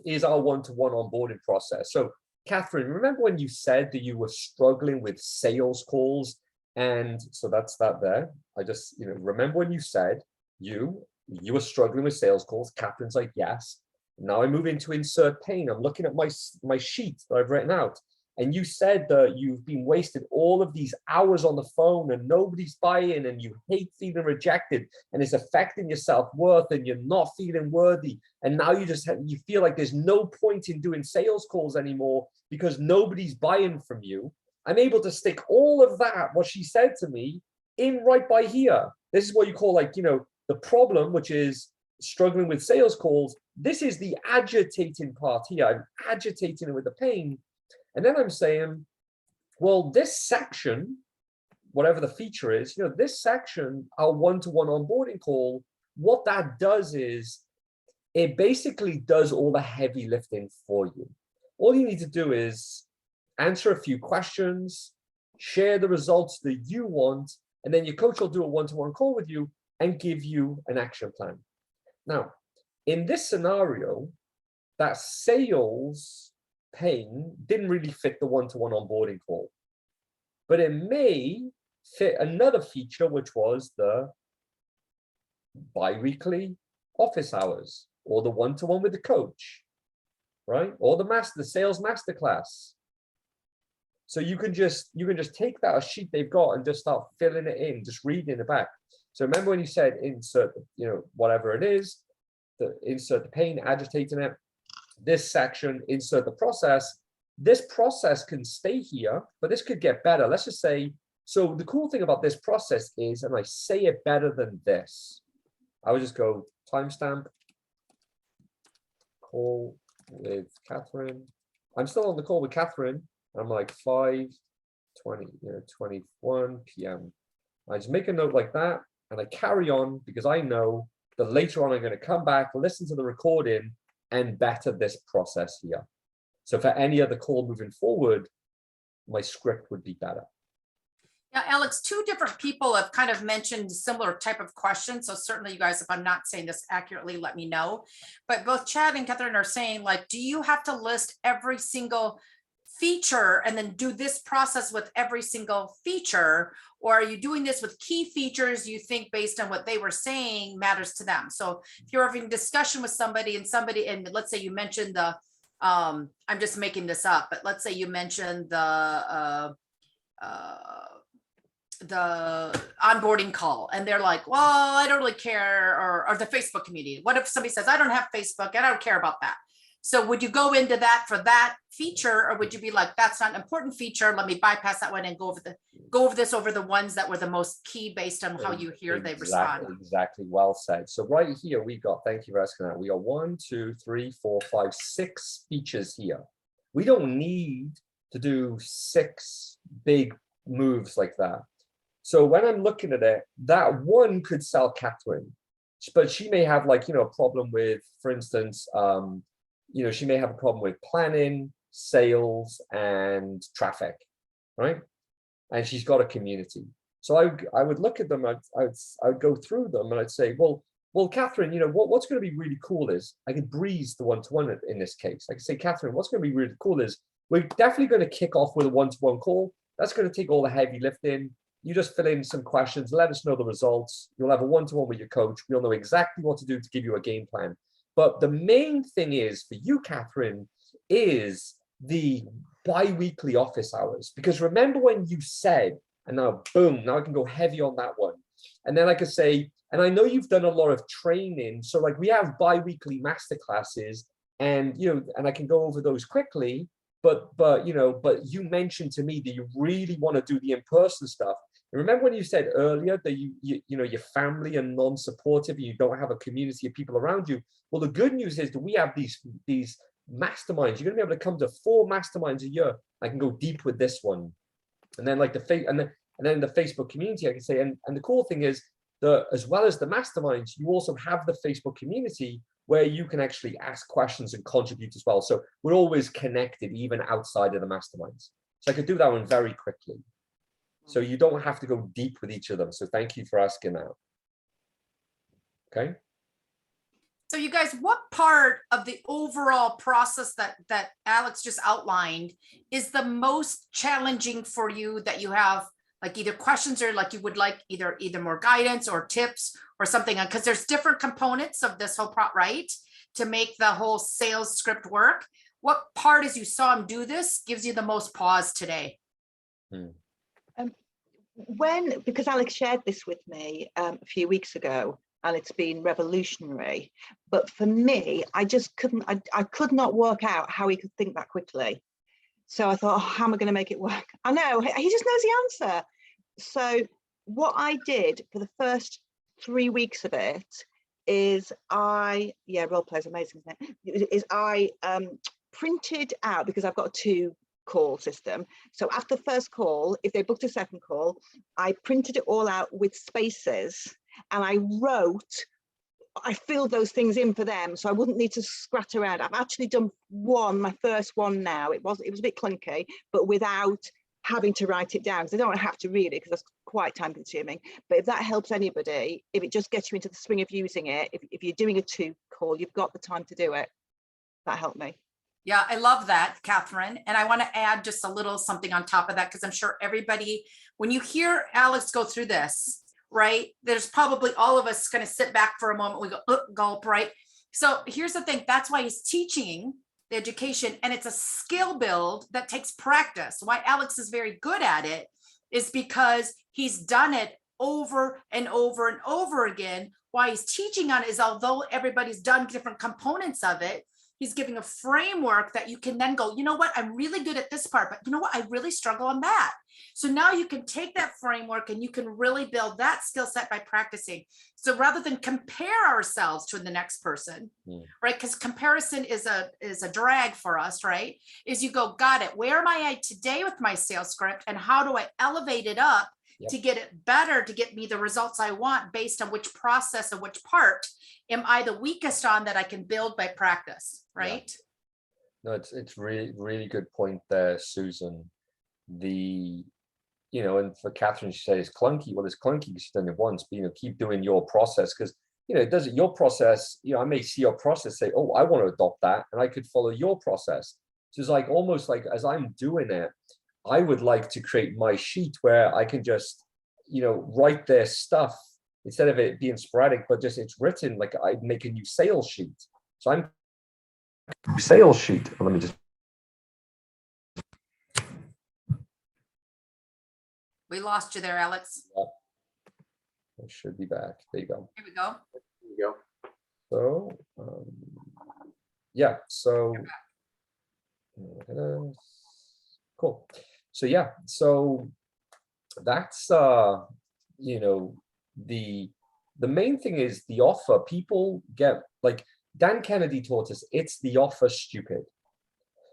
is our one-to-one onboarding process. So Catherine, remember when you said that you were struggling with sales calls? And so that's that there. I just, remember when you said you were struggling with sales calls? Catherine's like, yes. Now I move into insert pain. I'm looking at my sheet that I've written out. And you said that you've been wasted all of these hours on the phone and nobody's buying and you hate feeling rejected and it's affecting your self-worth and you're not feeling worthy. And now you feel like there's no point in doing sales calls anymore because nobody's buying from you. I'm able to stick all of that, what she said to me, in right by here. This is what you call the problem, which is struggling with sales calls. This is the agitating part here. I'm agitating it with the pain. And then I'm saying, well, this section, whatever the feature is, this section, our one-to-one onboarding call, what that does is it basically does all the heavy lifting for you. All you need to do is answer a few questions, share the results that you want, and then your coach will do a one-to-one call with you and give you an action plan. Now, in this scenario, that sales pain didn't really fit the one-to-one onboarding call, but it may fit another feature, which was the bi-weekly office hours or the one-to-one with the coach, right? Or the sales masterclass. So you can just take that sheet they've got and just start filling it in, just reading it back. So remember when you said insert, whatever it is, insert the pain, agitating it, this section, insert the process. This process can stay here, but this could get better. Let's just say, so the cool thing about this process is, and I say it better than this, I would just go timestamp, call with Catherine. I'm still on the call with Catherine. I'm like 5:20, 21 p.m. I just make a note like that and I carry on because I know that later on I'm going to come back, listen to the recording and better this process here. So for any other call moving forward, my script would be better. Yeah, Alex, 2 different people have kind of mentioned similar type of questions. So certainly you guys, if I'm not saying this accurately, let me know. But both Chad and Catherine are saying, like, do you have to list every single feature and then do this process with every single feature? Or are you doing this with key features you think based on what they were saying matters to them? So if you're having a discussion with somebody and let's say you mentioned the, I'm just making this up, but let's say you mentioned the the onboarding call and they're like, well, I don't really care, or the Facebook community. What if somebody says, I don't have Facebook, I don't care about that. So would you go into that for that feature, or would you be like, that's not an important feature, let me bypass that one and go over the ones that were the most key based on how you hear they respond? Exactly, well said. So right here we got, thank you for asking that, we got 1, 2, 3, 4, 5, 6 features here. We don't need to do 6 big moves like that. So when I'm looking at it, that one could sell Catherine, but she may have, like, a problem with, for instance, she may have a problem with planning, sales, and traffic, right? And she's got a community. So I would look at them, I would go through them, and I'd say, well, Catherine, what's going to be really cool is I could breeze the one-to-one in this case. I could say, Catherine, what's going to be really cool is we're definitely going to kick off with a one-to-one call. That's going to take all the heavy lifting. You just fill in some questions, let us know the results. You'll have a one-to-one with your coach. We'll know exactly what to do to give you a game plan. But the main thing is for you, Catherine, is the bi-weekly office hours. Because remember when you said, and now boom, now I can go heavy on that one. And then I could say, and I know you've done a lot of training. So like we have bi-weekly masterclasses, and and I can go over those quickly. But you mentioned to me that you really want to do the in-person stuff. And remember when you said earlier that your family are non-supportive and you don't have a community of people around you? Well, the good news is that we have these masterminds. You're going to be able to come to 4 masterminds a year. I can go deep with this one, and then like and then the Facebook community, I can say. And the cool thing is that as well as the masterminds, you also have the Facebook community where you can actually ask questions and contribute as well. So we're always connected, even outside of the masterminds. So I could do that one very quickly. So you don't have to go deep with each of them. So thank you for asking that. Okay. So you guys, what part of the overall process that Alex just outlined is the most challenging for you, that you have like either questions or like you would like either more guidance or tips or something? Because there's different components of this whole right, to make the whole sales script work. What part, as you saw him do this, gives you the most pause today? Because Alex shared this with me a few weeks ago, and it's been revolutionary. But for me, I just couldn't, I could not work out how he could think that quickly. So I thought, how am I going to make it work? I know, he just knows the answer. So what I did for the first 3 weeks of it is role play is amazing, isn't it? Is I printed out, because I've got a 2 call system. So after the first call, if they booked a second call, I printed it all out with spaces, and I filled those things in for them, so I wouldn't need to scratch around. I've actually done my first one now. It was a bit clunky, but without having to write it down, because I don't have to read it because that's quite time consuming. But if that helps anybody, if it just gets you into the swing of using it, if you're doing a 2 call, you've got the time to do it. That helped me. Yeah, I love that, Catherine. And I want to add just a little something on top of that, because I'm sure everybody, when you hear Alex go through this, right, there's probably all of us going to sit back for a moment. We go, gulp, right? So here's the thing. That's why he's teaching the education, and it's a skill build that takes practice. Why Alex is very good at it is because he's done it over and over and over again. Why he's teaching on it is, although everybody's done different components of it, he's giving a framework that you can then go, you know what, I'm really good at this part, but you know what, I really struggle on that. So now you can take that framework and you can really build that skill set by practicing. So rather than compare ourselves to the next person, right? Because comparison is a drag for us, right? Is you go, got it. Where am I at today with my sales script, and how do I elevate it up to get it better, to get me the results I want based on which process and which part am I the weakest on that I can build by practice, right? No, it's really, really good point there, Susan. And for Catherine, she said it's clunky. Well, it's clunky because she's done it once, but keep doing your process, because it doesn't, your process, I may see your process, say, oh, I want to adopt that, and I could follow your process. So it's like almost like as I'm doing it, I would like to create my sheet where I can just, write their stuff instead of it being sporadic, but just it's written like I make a new sales sheet. So I'm sales sheet. Let me just. We lost you there, Alex. I should be back. There you go. Here we go. There you go. So, yeah, so cool. So yeah, so that's you know, the main thing is the offer. People get, like Dan Kennedy taught us, it's the offer, stupid.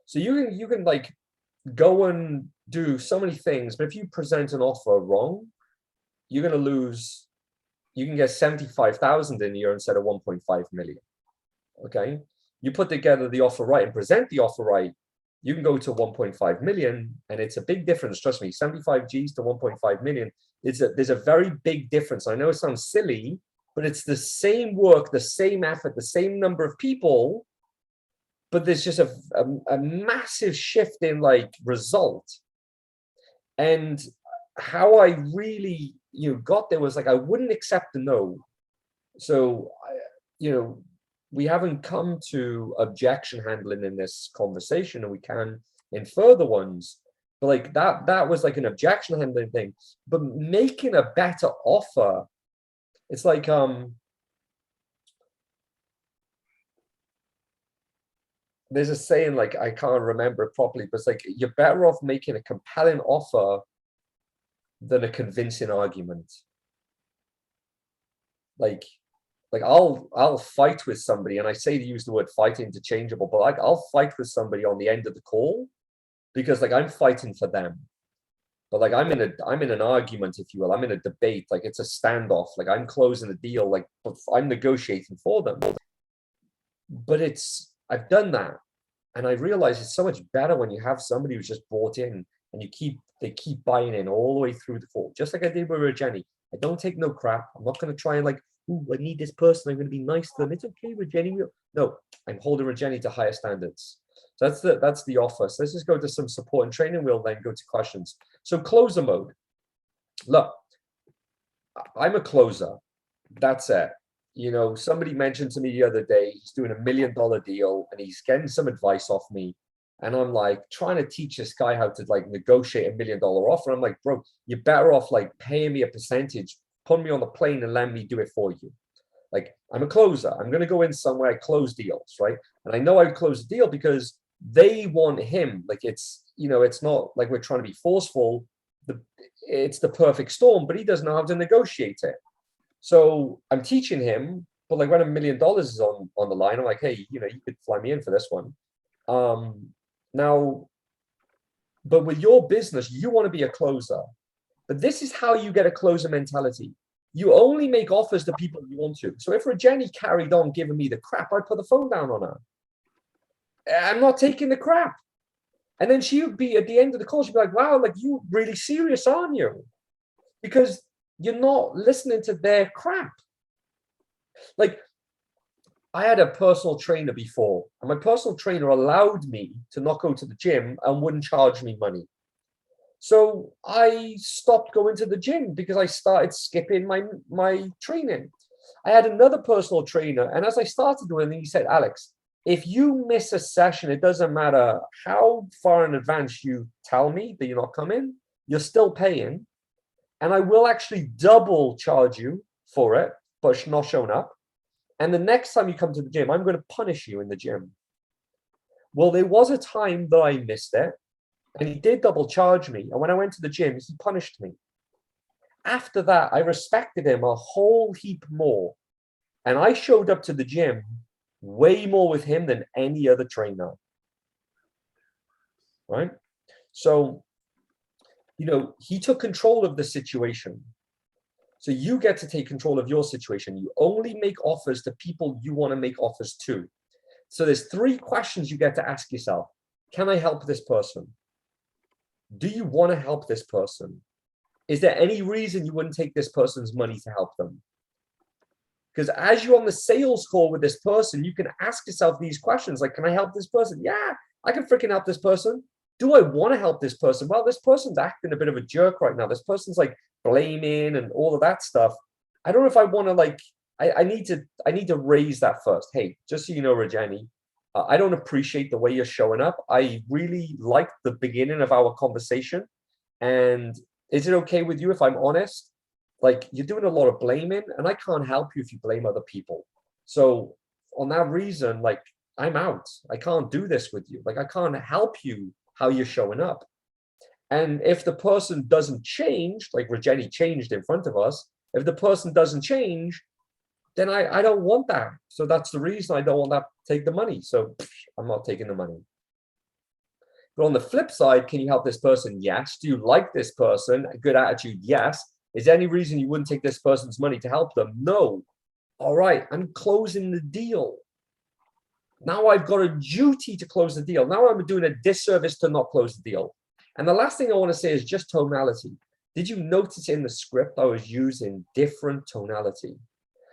So you can like go and do so many things, but if you present an offer wrong, you're going to lose. You can get 75,000 in a year instead of 1.5 million. Okay, you put together the offer right and present the offer right, you can go to 1.5 million, and it's a big difference. Trust me, 75 G's to 1.5 million. There's a very big difference. I know it sounds silly, but it's the same work, the same effort, the same number of people, but there's just a massive shift in like result. And how I really got there was like, I wouldn't accept a no. So we haven't come to objection handling in this conversation, and we can in further ones, but like that was like an objection handling thing. But making a better offer, it's like there's a saying, like I can't remember it properly, but it's like you're better off making a compelling offer than a convincing argument. Like I'll fight with somebody, and I say to use the word fight interchangeable, but like I'll fight with somebody on the end of the call because like I'm fighting for them. But like I'm in an argument, if you will. I'm in a debate, like it's a standoff. Like I'm closing the deal, like I'm negotiating for them. But I've done that, and I realize it's so much better when you have somebody who's just bought in, and they keep buying in all the way through the call, just like I did with Jenny. I don't take no crap. I'm not going to try and like, ooh, I need this person, I'm going to be nice to them. It's okay, Jenny. No, I'm holding Jenny to higher standards. So that's the offer. So let's just go to some support and training. We'll then go to questions. So closer mode. Look, I'm a closer. That's it. Somebody mentioned to me the other day, he's doing $1 million deal and he's getting some advice off me. And I'm like trying to teach this guy how to like negotiate $1 million offer. I'm like, bro, you're better off like paying me a percentage, put me on the plane and let me do it for you. Like I'm a closer. I'm going to go in somewhere, I close deals, right? And I know I close a deal because they want him. Like it's not like we're trying to be forceful. It's the perfect storm, but he doesn't know how to negotiate it. So I'm teaching him, but like when $1 million is on the line, I'm like, hey, you could fly me in for this one. Now, but with your business, you want to be a closer. But this is how you get a closer mentality. You only make offers to people you want to. So if Jenny carried on giving me the crap, I'd put the phone down on her. I'm not taking the crap. And then she would be at the end of the call, she'd be like, wow, like you really serious, aren't you? Because you're not listening to their crap. Like I had a personal trainer before, and my personal trainer allowed me to not go to the gym and wouldn't charge me money. So I stopped going to the gym because I started skipping my training. I had another personal trainer, and as I started doing it, he said, Alex, if you miss a session, it doesn't matter how far in advance you tell me that you're not coming, you're still paying. And I will actually double charge you for it, but not showing up. And the next time you come to the gym, I'm going to punish you in the gym. Well, there was a time that I missed it, and he did double charge me. And when I went to the gym, he punished me. After that, I respected him a whole heap more. And I showed up to the gym way more with him than any other trainer. Right? So, he took control of the situation. So you get to take control of your situation. You only make offers to people you want to make offers to. So there's 3 questions you get to ask yourself. Can I help this person? Do you want to help this person? Is there any reason you wouldn't take this person's money to help them? Because as you're on the sales call with this person, you can ask yourself these questions like, can I help this person? Yeah, I can freaking help this person. Do I want to help this person? Well, this person's acting a bit of a jerk right now. This person's like blaming and all of that stuff. I don't know if I want to like, I need to raise that first. Hey, just so you know, Rajani, I don't appreciate the way you're showing up. I really liked the beginning of our conversation, and Is it okay with you if I'm honest? Like, you're doing a lot of blaming, and I can't help you if you blame other people. So on that reason, like, I'm out. I can't do this with you. Like, I can't help you how you're showing up. And if the person doesn't change, like Jenny changed in front of us, if the person doesn't change, then I don't want that. So that's the reason I don't want that to take the money. So I'm not taking the money. But on the flip side, can you help this person? Yes. Do you like this person? A good attitude? Yes. Is there any reason you wouldn't take this person's money to help them? No. All right, I'm closing the deal. Now I've got a duty to close the deal. Now I'm doing a disservice to not close the deal. And the last thing I want to say is just tonality. Did you notice in the script I was using different tonality?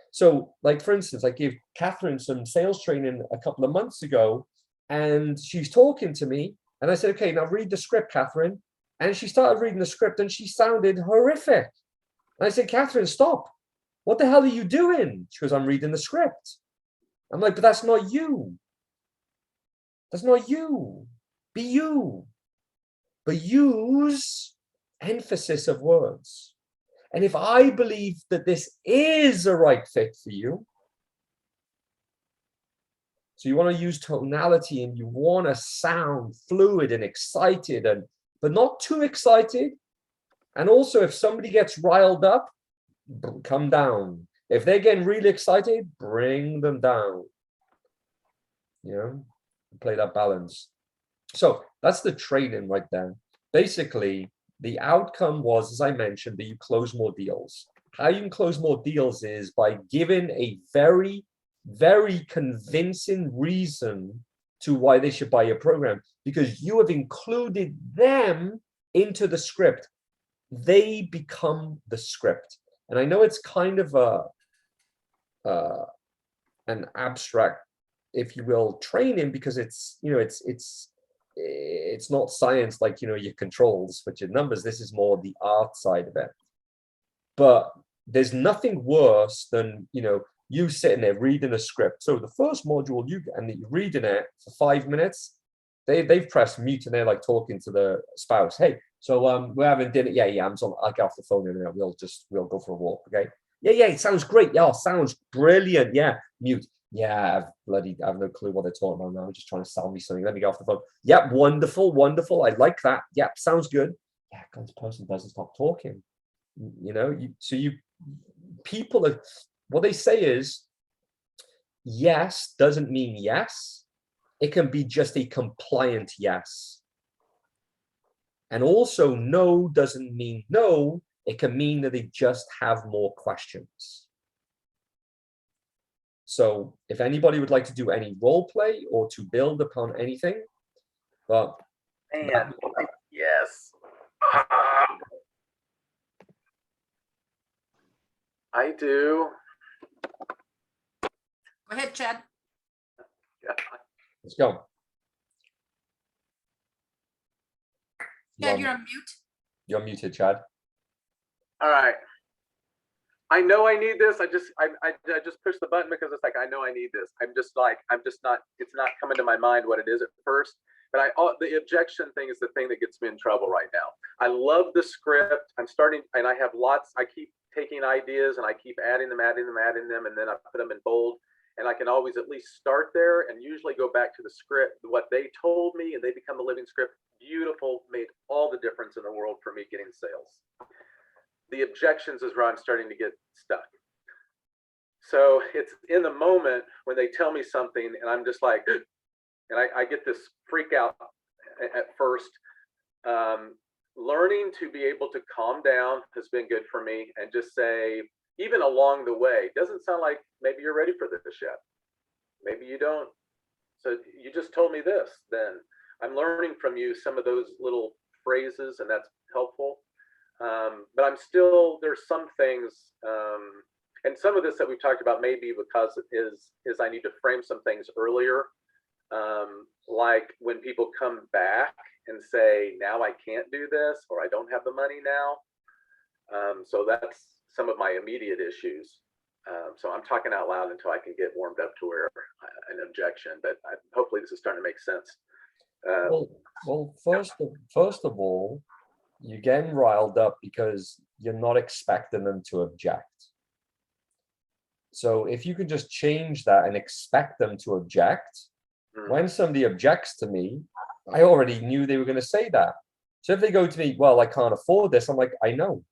So, like, for instance, I gave Catherine some sales training a couple of months ago, and she's talking to me, and I said, okay, now read the script, Catherine. And she started reading the script, and she sounded horrific. And I said, Catherine, stop. What the hell are you doing? She goes, I'm reading the script. I'm like, but that's not you. That's not you. Be you. But use emphasis of words. And if I believe that this is a right fit for you, so you want to use tonality and you want to sound fluid and excited, but not too excited. And also, if somebody gets riled up, come down. If they're getting really excited, bring them down. You know, play that balance. So that's the training right there. Basically, the outcome was, as I mentioned, that you close more deals. How you can close more deals is by giving a very, very convincing reason to why they should buy your program, because you have included them into the script. They become the script. And I know it's kind of an abstract, if you will, training, because it's, you know, it's not science like, you know, your controls, but your numbers. This is more the art side of it. But there's nothing worse than, you know, you sitting there reading a script. So the first module and you're reading it for 5 minutes, they've pressed mute and they're like talking to the spouse. Hey, so we're having dinner. Yeah, I'll get off the phone in a minute. We'll go for a walk. Okay. Yeah, it sounds great. Yeah, sounds brilliant. Yeah, mute. Yeah, I have no clue what they're talking about now. I'm just trying to sell me something. Let me get off the phone. Yep, wonderful. I like that. Yep, sounds good. Yeah, this person doesn't stop talking. You know, people are, what they say is, yes doesn't mean yes. It can be just a compliant yes. And also, no doesn't mean no. It can mean that they just have more questions. So if anybody would like to do any role play or to build upon anything, but man, yes. I do. Go ahead, Chad. Yeah. let's go. Chad, you're on mute. You're muted, Chad. All right. I know I need this. I just pushed the button because it's like, I know I need this. I'm just not, it's not coming to my mind what it is at first. But the objection thing is the thing that gets me in trouble right now. I love the script. I'm starting, and I have lots. I keep taking ideas and I keep adding them, and then I put them in bold. And I can always at least start there and usually go back to the script, what they told me, and they become the living script. Beautiful, made all the difference in the world for me getting sales. The objections is where I'm starting to get stuck. So it's in the moment when they tell me something and I'm just like, and I get this freak out at first. Learning to be able to calm down has been good for me, and just say, even along the way, doesn't sound like maybe you're ready for this yet. Maybe you don't. So you just told me this, then I'm learning from you some of those little phrases, and that's helpful. But I'm still, there's some things, and some of this that we've talked about maybe because is I need to frame some things earlier. Like when people come back and say, now I can't do this, or I don't have the money now. So that's some of my immediate issues. So I'm talking out loud until I can get warmed up to where an objection, but hopefully this is starting to make sense. Well, first of all, you're getting riled up because you're not expecting them to object. So if you can just change that and expect them to object, when somebody objects to me, I already knew they were going to say that. So if they go to me, well, I can't afford this, I'm like, I know.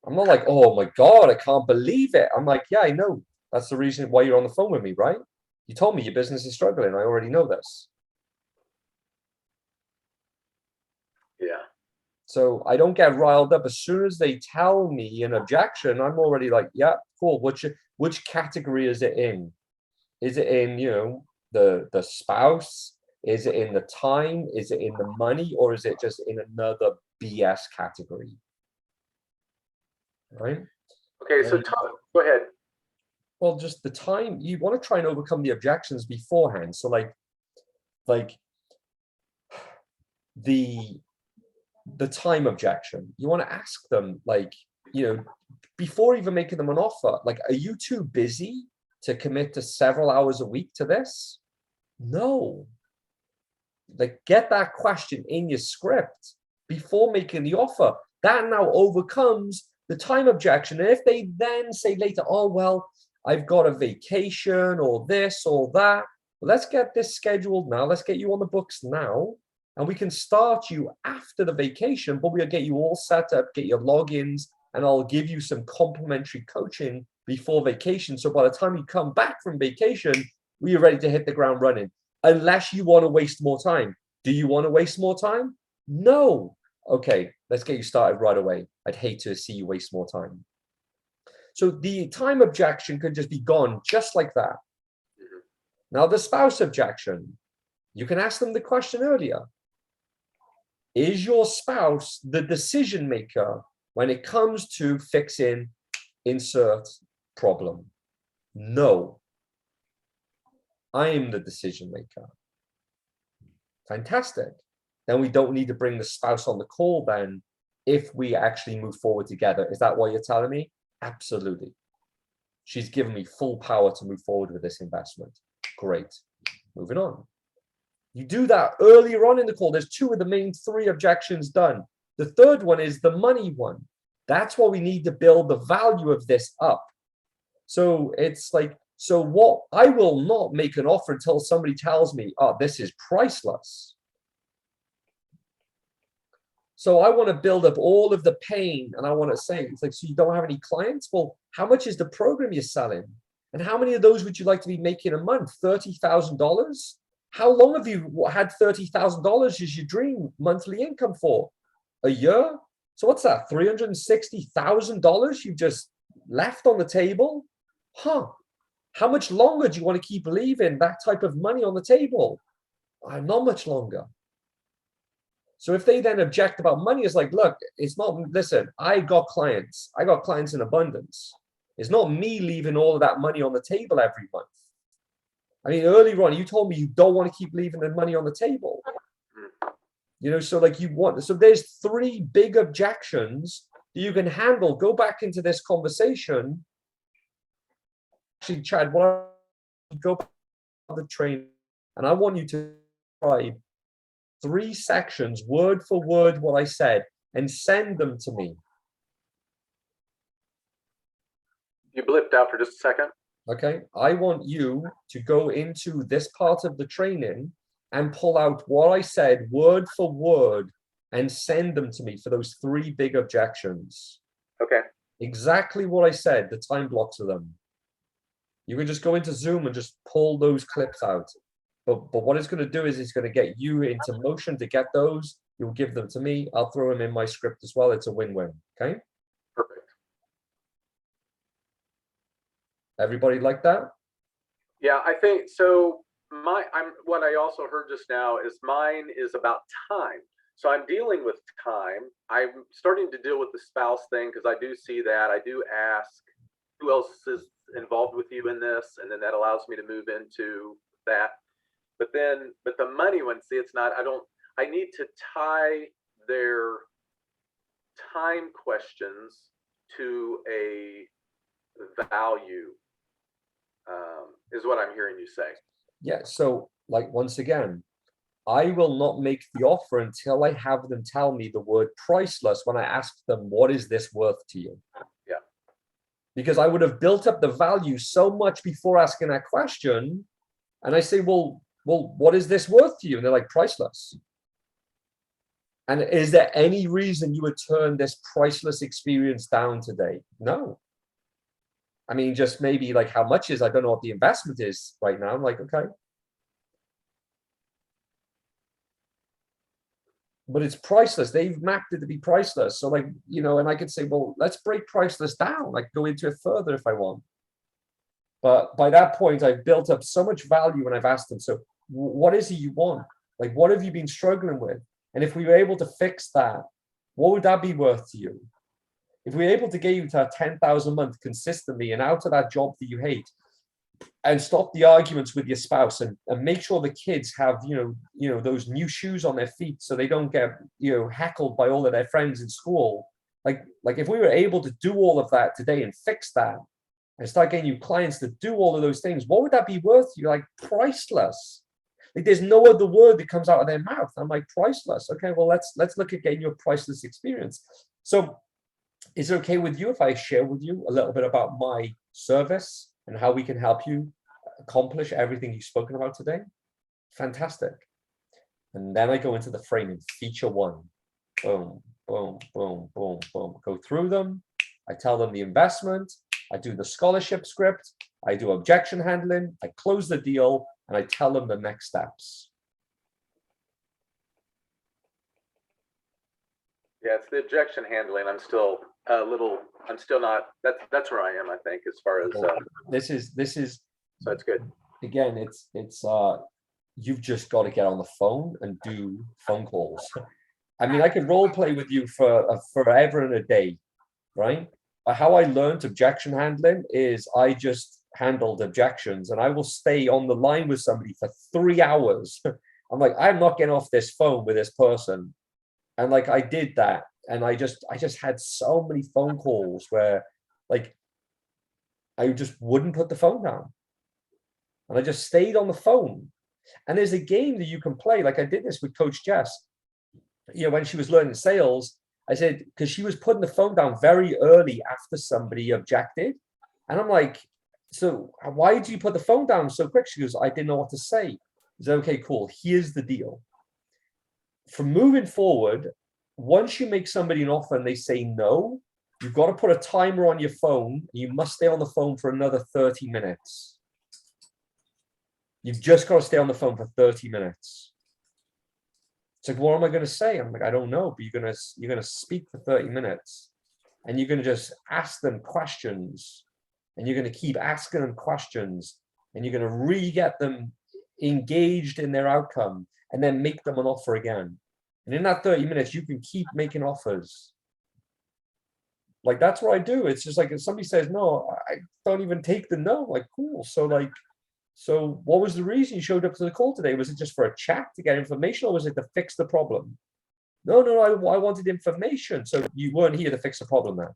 I'm not like, oh my God, I can't believe it. I'm like, yeah, I know. That's the reason why you're on the phone with me, right? You told me your business is struggling. I already know this. Yeah. So I don't get riled up. As soon as they tell me an objection, I'm already like, yeah, cool. Which category is it in? Is it in, the spouse? Is it in the time? Is it in the money? Or is it just in another BS category? Right? Okay, so go ahead. Well, just the time, you want to try and overcome the objections beforehand. So like the time objection, you want to ask them, like, before even making them an offer, like, are you too busy to commit to several hours a week to this? No. Like, get that question in your script before making the offer. That now overcomes the time objection. And if they then say later, oh, well, I've got a vacation or this or that, well, let's get this scheduled now. Let's get you on the books now. And we can start you after the vacation, but we'll get you all set up, get your logins, and I'll give you some complimentary coaching before vacation. So by the time you come back from vacation, we're ready to hit the ground running. Unless you want to waste more time. Do you want to waste more time? No. Okay, let's get you started right away. I'd hate to see you waste more time. So the time objection could just be gone just like that. Now the spouse objection, you can ask them the question earlier. Is your spouse the decision maker when it comes to fixing insert problem? No. I am the decision maker. Fantastic. Then we don't need to bring the spouse on the call then if we actually move forward together. Is that what you're telling me? Absolutely. She's given me full power to move forward with this investment. Great. Moving on. You do that earlier on in the call. There's two of the main three objections done. The third one is the money one. That's what we need to build the value of this up. So it's like, so what, I will not make an offer until somebody tells me, oh, this is priceless. So I want to build up all of the pain, and I want to say, it's like, so you don't have any clients? Well, how much is the program you're selling? And how many of those would you like to be making a month? $30,000? How long have you had $30,000 as your dream monthly income for? A year? So what's that? $360,000 you've just left on the table? Huh. How much longer do you want to keep leaving that type of money on the table? Not much longer. So if they then object about money, it's like, look, it's not, listen, I got clients in abundance. It's not me leaving all of that money on the table every month. I mean, earlier on, you told me you don't want to keep leaving the money on the table. So like so there's three big objections that you can handle. Go back into this conversation. Actually, Chad, go back to the training, and I want you to try 3 sections, word for word, what I said, and send them to me. You blipped out for just a second. Okay, I want you to go into this part of the training and pull out what I said word for word and send them to me for those 3 big objections. Okay. Exactly what I said, the time blocks of them. You can just go into Zoom and just pull those clips out. But what it's going to do is it's going to get you into motion to get those. You'll give them to me. I'll throw them in my script as well. It's a win-win. Okay. Perfect. Everybody like that? Yeah, I think so. What I also heard just now is mine is about time. So I'm dealing with time. I'm starting to deal with the spouse thing because I do see that. I do ask who else is involved with you in this, and then that allows me to move into that. But the money one, see, it's not, I need to tie their time questions to a value, is what I'm hearing you say. Yeah. So like, once again, I will not make the offer until I have them tell me the word priceless when I ask them, what is this worth to you? Yeah. Because I would have built up the value so much before asking that question. And I say, well, what is this worth to you? And they're like, priceless. And is there any reason you would turn this priceless experience down today? No. I mean, just maybe like how much is, I don't know what the investment is right now. I'm like, okay. But it's priceless. They've mapped it to be priceless. So like, you know, and I could say, well, let's break priceless down, like go into it further if I want. But by that point, I've built up so much value when I've asked them, so what is it you want? Like, what have you been struggling with? And if we were able to fix that, what would that be worth to you? If we were able to get you to 10,000 a month consistently and out of that job that you hate, and stop the arguments with your spouse, and make sure the kids have, you know, those new shoes on their feet so they don't get, you know, heckled by all of their friends in school. Like if we were able to do all of that today and fix that and start getting you clients to do all of those things, what would that be worth to you? Like priceless. Like there's no other word that comes out of their mouth. I'm like, priceless. Okay, well, let's look at getting you a priceless experience. So is it okay with you if I share with you a little bit about my service and how we can help you accomplish everything you've spoken about today? Fantastic. And then I go into the framing, feature one. Boom, boom, boom, boom, boom. Go through them. I tell them the investment. I do the scholarship script. I do objection handling. I close the deal, and I tell them the next steps. Yeah, it's the objection handling. I'm still not, that's where I am, I think, as far as, This is, so it's good. again, it's you've just got to get on the phone and do phone calls. I mean, I could role play with you for forever and a day, right? But how I learned objection handling is I just handled objections, and I will stay on the line with somebody for 3 hours. I'm like, I'm not getting off this phone with this person. And like, I did that. And I just had so many phone calls where like, I just wouldn't put the phone down. And I just stayed on the phone. And there's a game that you can play. Like I did this with Coach Jess, you know, when she was learning sales. I said, because she was putting the phone down very early after somebody objected. And I'm like, so why did you put the phone down so quick? She goes, I didn't know what to say. I said, okay, cool. Here's the deal. From moving forward, once you make somebody an offer and they say no, you've got to put a timer on your phone. You must stay on the phone for another 30 minutes. You've just got to stay on the phone for 30 minutes. It's like, what am I going to say? I'm like, I don't know, but you're gonna speak for 30 minutes, and you're going to just ask them questions, and you're going to keep asking them questions, and you're going to really get them engaged in their outcome, and then make them an offer again. And in that 30 minutes, you can keep making offers. Like, that's what I do. It's just like, if somebody says no, I don't even take the no. Like, cool. So what was the reason you showed up to the call today? Was it just for a chat to get information, or was it to fix the problem? No, I wanted information. So you weren't here to fix the problem then.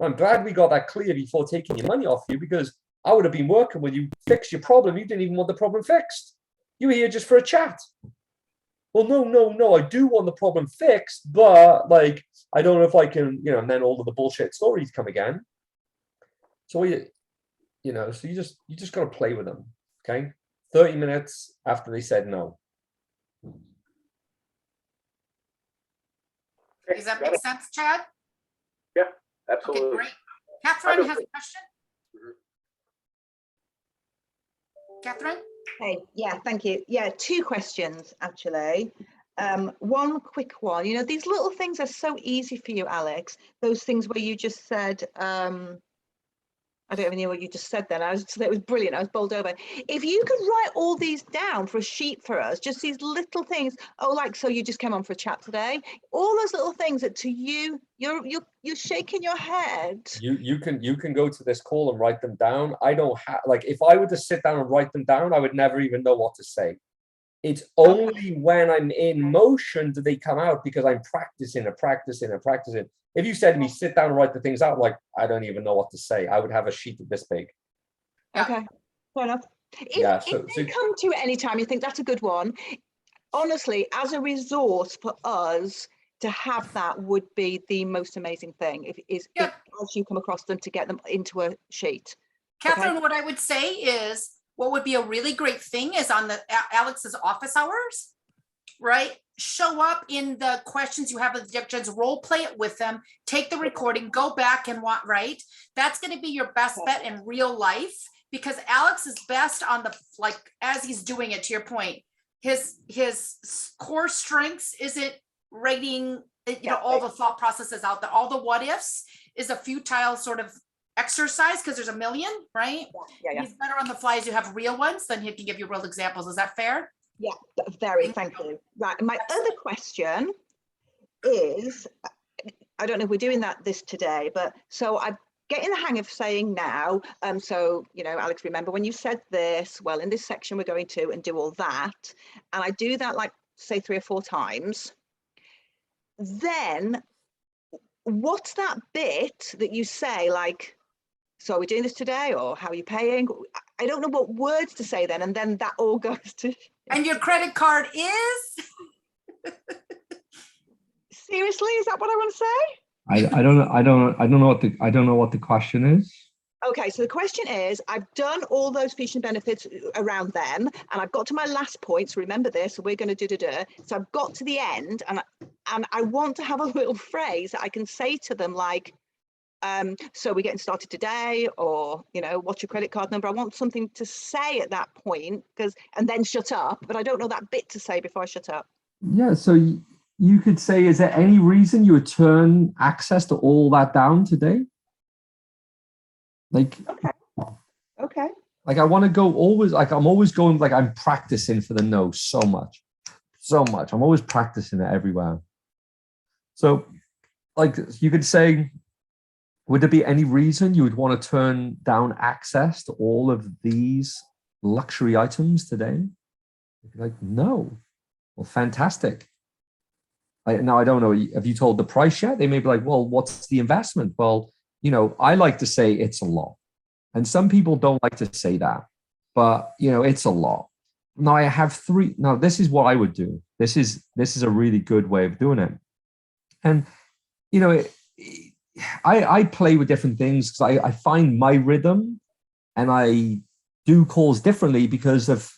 I'm glad we got that clear before taking your money off you, because I would have been working with you, fix your problem. You didn't even want the problem fixed. You were here just for a chat. Well, no, I do want the problem fixed, but like, I don't know if I can, you know, and then all of the bullshit stories come again. So you know, so you just got to play with them. Okay. 30 minutes after they said no. Does that make sense, Chad? Yeah, absolutely. Okay, great. Catherine has a question. Catherine? Hey, yeah, thank you. Yeah, 2 questions actually. One quick one. You know, these little things are so easy for you, Alex. Those things where you just said, I don't even know what you just said then. It was brilliant. I was bowled over. If you could write all these down for a sheet for us, just these little things. Oh, like, so you just came on for a chat today. All those little things that to you, you're shaking your head. You can go to this call and write them down. I don't have, like, if I were to sit down and write them down, I would never even know what to say. It's only when I'm in motion do they come out, because I'm practicing. If you said to me, sit down and write the things out, like, I don't even know what to say, I would have a sheet this big. Okay, fair enough. If they come to you at any time, you think that's a good one, honestly, as a resource for us to have that would be the most amazing thing. If Yep. as you come across them, to get them into a sheet. Catherine, what I would say is, what would be a really great thing is on the Alex's office hours, right? Show up in the questions you have with the objections, role play it with them, take the recording, go back and right? That's going to be your best bet in real life, because Alex is best on the, like, as he's doing it, to your point, his core strengths isn't writing, all the thought processes out there, all the what ifs is a futile sort of exercise because there's a million, right? Yeah. He's better on the fly as you have real ones, then he can give you real examples. Is that fair? Yeah, very, thank you. Right, my other question is, I don't know if we're doing this today, but so I'm getting the hang of saying now, so, Alex, remember when you said this, well, in this section, we're going to and do all that. And I do that, like, say 3 or 4 times. Then what's that bit that you say, like, so are we doing this today, or how are you paying? I don't know what words to say then, and then that all goes to. And your credit card is? Seriously, is that what I want to say? I don't know what the question is. Okay, so the question is, I've done all those features and benefits around them, and I've got to my last point. So remember this, so we're going to do. So I've got to the end, and I want to have a little phrase that I can say to them, like, so we're getting started today, or, what's your credit card number? I want something to say at that point, and then shut up, but I don't know that bit to say before I shut up. Yeah, so you could say, is there any reason you would turn access to all that down today? Like, okay. Like, I want to go always, like, I'm always going, like, I'm practicing for the no so much. I'm always practicing it everywhere. So, like, you could say, would there be any reason you would want to turn down access to all of these luxury items today? You'd be like, no. Well, fantastic. Now, I don't know, have you told the price yet? They may be like, well, what's the investment? Well, I like to say it's a lot. And some people don't like to say that, but, it's a lot. Now, I have 3. Now, this is what I would do. This is a really good way of doing it. And, I play with different things because I find my rhythm, and I do calls differently because of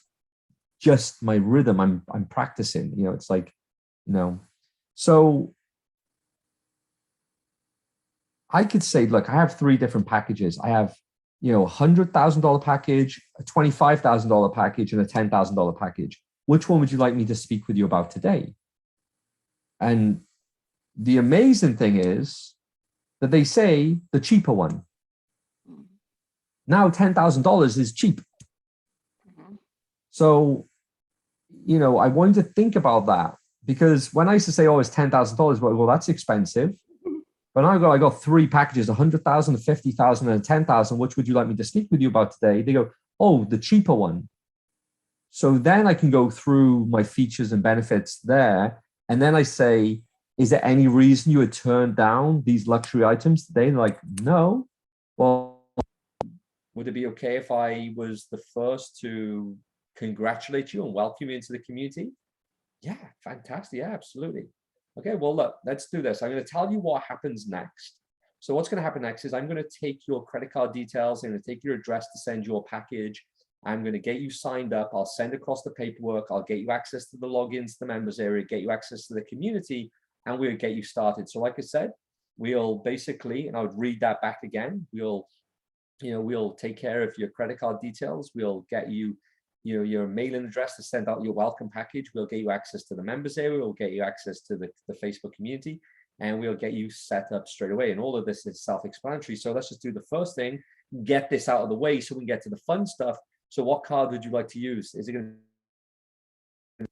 just my rhythm. I'm practicing, it's like, so I could say, look, I have 3 different packages. I have, $100,000 package, a $25,000 package, and a $10,000 package. Which one would you like me to speak with you about today? And the amazing thing is that they say the cheaper one. Now $10,000 is cheap. So, I wanted to think about that, because when I used to say, oh, it's $10,000, well, that's expensive. But now I got 3 packages, 100,000, 50,000, and 10,000. Which would you like me to speak with you about today? They go, oh, the cheaper one. So then I can go through my features and benefits there. And then I say, is there any reason you would turn down these luxury items today? And like, no. Well, would it be okay if I was the first to congratulate you and welcome you into the community? Yeah, fantastic. Yeah, absolutely. Okay, well, look, let's do this. I'm going to tell you what happens next. So what's going to happen next is I'm going to take your credit card details. I'm going to take your address to send you a package. I'm going to get you signed up. I'll send across the paperwork. I'll get you access to the logins to the members area, get you access to the community, and we'll get you started. So like I said, we'll basically, and I would read that back again, we'll take care of your credit card details. We'll get you your mailing address to send out your welcome package. We'll get you access to the members area. We'll get you access to the Facebook community, and we'll get you set up straight away. And all of this is self-explanatory. So let's just do the first thing, get this out of the way so we can get to the fun stuff. So what card would you like to use? Is it going to...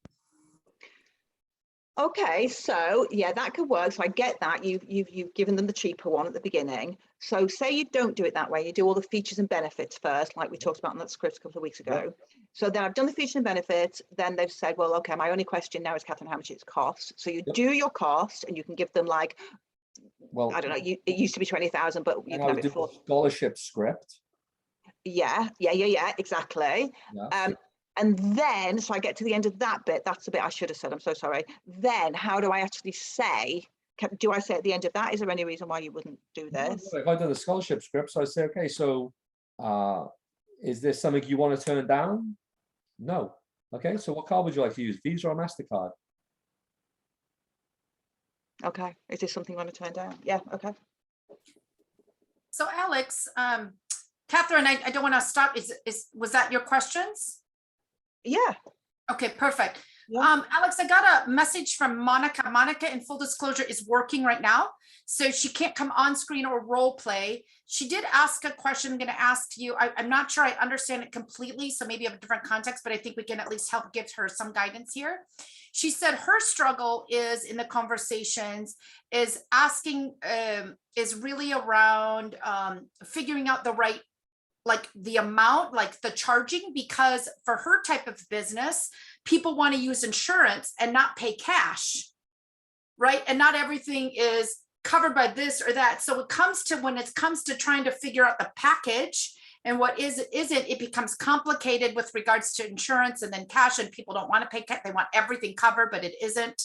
Okay, so yeah, that could work. So I get that you've given them the cheaper one at the beginning. So say you don't do it that way, you do all the features and benefits first, like we talked about in that script a couple of weeks ago. Yeah. So then I've done the features and benefits. Then they've said, well, okay, my only question now is, Catherine, how much it costs? So you do your cost, and you can give them, like, well, I don't know, it used to be 20,000, but you can have it for scholarship script. Yeah, exactly. Yeah. And then, so I get to the end of that bit. That's the bit I should have said. I'm so sorry. Then how do I actually say, do I say at the end of that, is there any reason why you wouldn't do this? If I do the scholarship script, so I say, okay, so is this something you want to turn down? No. Okay, so what card would you like to use, Visa or MasterCard? Okay, is this something you want to turn down? Yeah, okay. So Alex, Catherine, I don't want to stop. Was that your questions? Yeah. Okay, perfect. Yeah. Alex, I got a message from Monica. Monica, in full disclosure, is working right now, so she can't come on screen or role play. She did ask a question I'm going to ask you. I'm not sure I understand it completely, so maybe I have a different context, but I think we can at least help give her some guidance here. She said her struggle is in the conversations is asking, is really around figuring out the right, like the amount, like the charging, because for her type of business, people want to use insurance and not pay cash, right? And not everything is covered by this or that. So it comes to, when it comes to trying to figure out the package and what isn't, it becomes complicated with regards to insurance and then cash, and people don't want to pay cash. They want everything covered, but it isn't.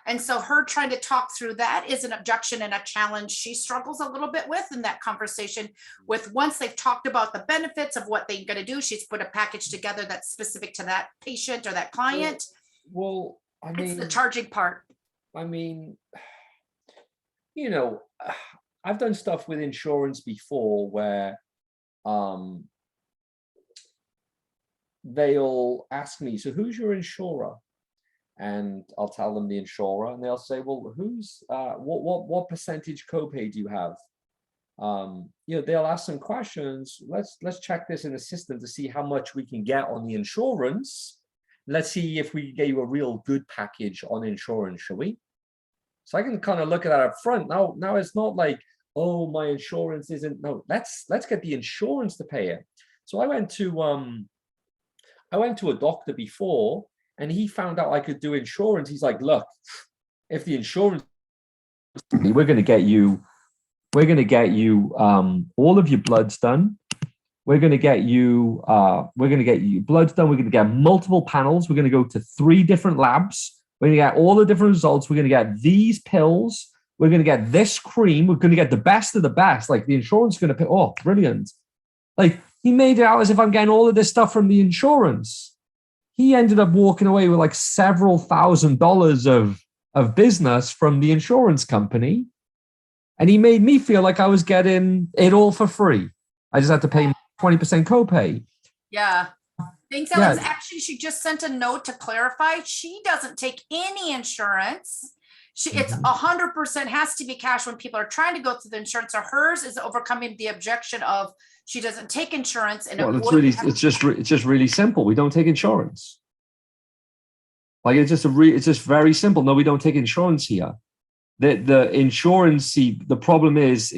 And so her trying to talk through that is an objection and a challenge she struggles a little bit with in that conversation with, once they've talked about the benefits of what they're going to do, she's put a package together that's specific to that patient or that client. Well, I mean, it's the charging part. I mean, you know, I've done stuff with insurance before where they'll ask me, so who's your insurer? And I'll tell them the insurer, and they'll say, well, who's what percentage copay do you have? You know, they'll ask some questions. Let's check this in the system to see how much we can get on the insurance. Let's see if we can get you a real good package on insurance, shall we? So I can kind of look at that up front. Now it's not like, oh, my insurance isn't. No, let's get the insurance to pay it. So I went to a doctor before, and he found out I could do insurance. He's like, look, if the insurance, we're going to get you all of your bloods done. We're going to get you bloods done. We're going to get multiple panels. We're going to go to 3 different labs. We're going to get all the different results. We're going to get these pills. We're going to get this cream. We're going to get the best of the best. Like, the insurance is going to pay. Oh, brilliant. Like, he made it out as if I'm getting all of this stuff from the insurance. He ended up walking away with like several $1,000s of business from the insurance company. And he made me feel like I was getting it all for free. I just had to pay 20% copay. Yeah. Thanks, Alex. Yeah. Actually, she just sent a note to clarify. She doesn't take any insurance. It's 100% has to be cash when people are trying to go through the insurance. Or hers is overcoming the objection of she doesn't take insurance. And it's just really simple. We don't take insurance. Like, it's just very simple. No, we don't take insurance here. The insurance, the problem is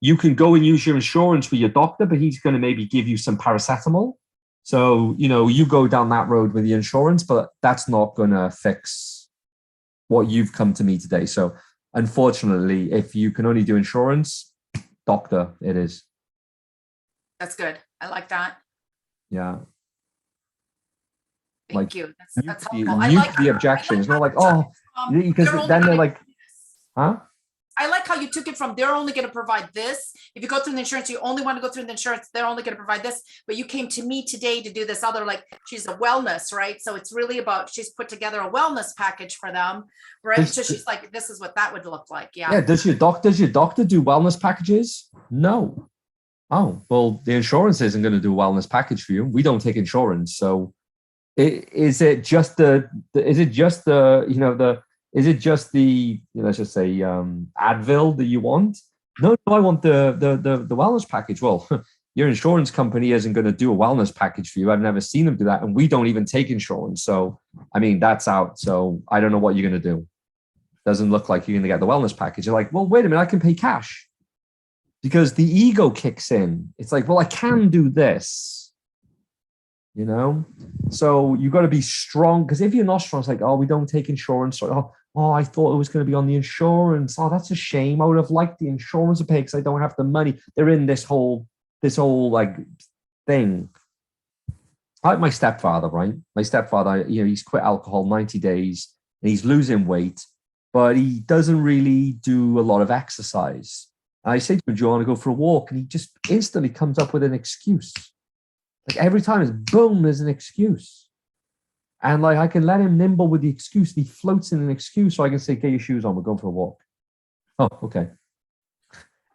you can go and use your insurance with your doctor, but he's going to maybe give you some paracetamol. So, you know, you go down that road with the insurance, but that's not going to fix what you've come to me today. So unfortunately, if you can only do insurance, doctor, it is. That's good. I like that. Yeah. Thank you. That's helpful. I like the objections. Not like, oh, because then they're like, huh? I like how you took it from, they're only going to provide this. If you go through the insurance, you only want to go through the insurance, they're only going to provide this. But you came to me today to do this other, like, she's a wellness, right? So it's really about, she's put together a wellness package for them, right? So she's like, this is what that would look like. Yeah. Does your doctor do wellness packages? No. Oh, well, the insurance isn't going to do a wellness package for you. We don't take insurance. So is it just the let's just say Advil that you want? No, I want the wellness package. Well, your insurance company isn't going to do a wellness package for you. I've never seen them do that, and we don't even take insurance. So I mean, that's out. So I don't know what you're going to do. Doesn't look like you're going to get the wellness package. You're like, well, wait a minute, I can pay cash, because the ego kicks in. It's like, well, I can do this. You know, so you got to be strong, because if you're not strong, it's like, oh, we don't take insurance, or oh, I thought it was going to be on the insurance. Oh, that's a shame. I would have liked the insurance to pay because I don't have the money. They're in this whole like thing. like my stepfather, right? My stepfather, he's quit alcohol 90 days and he's losing weight, but he doesn't really do a lot of exercise. I say to him, do you want to go for a walk? And he just instantly comes up with an excuse. Like every time it's boom, there's an excuse. And like I can let him nimble with the excuse. And he floats in an excuse, so I can say, get your shoes on, we're going for a walk. Oh, okay.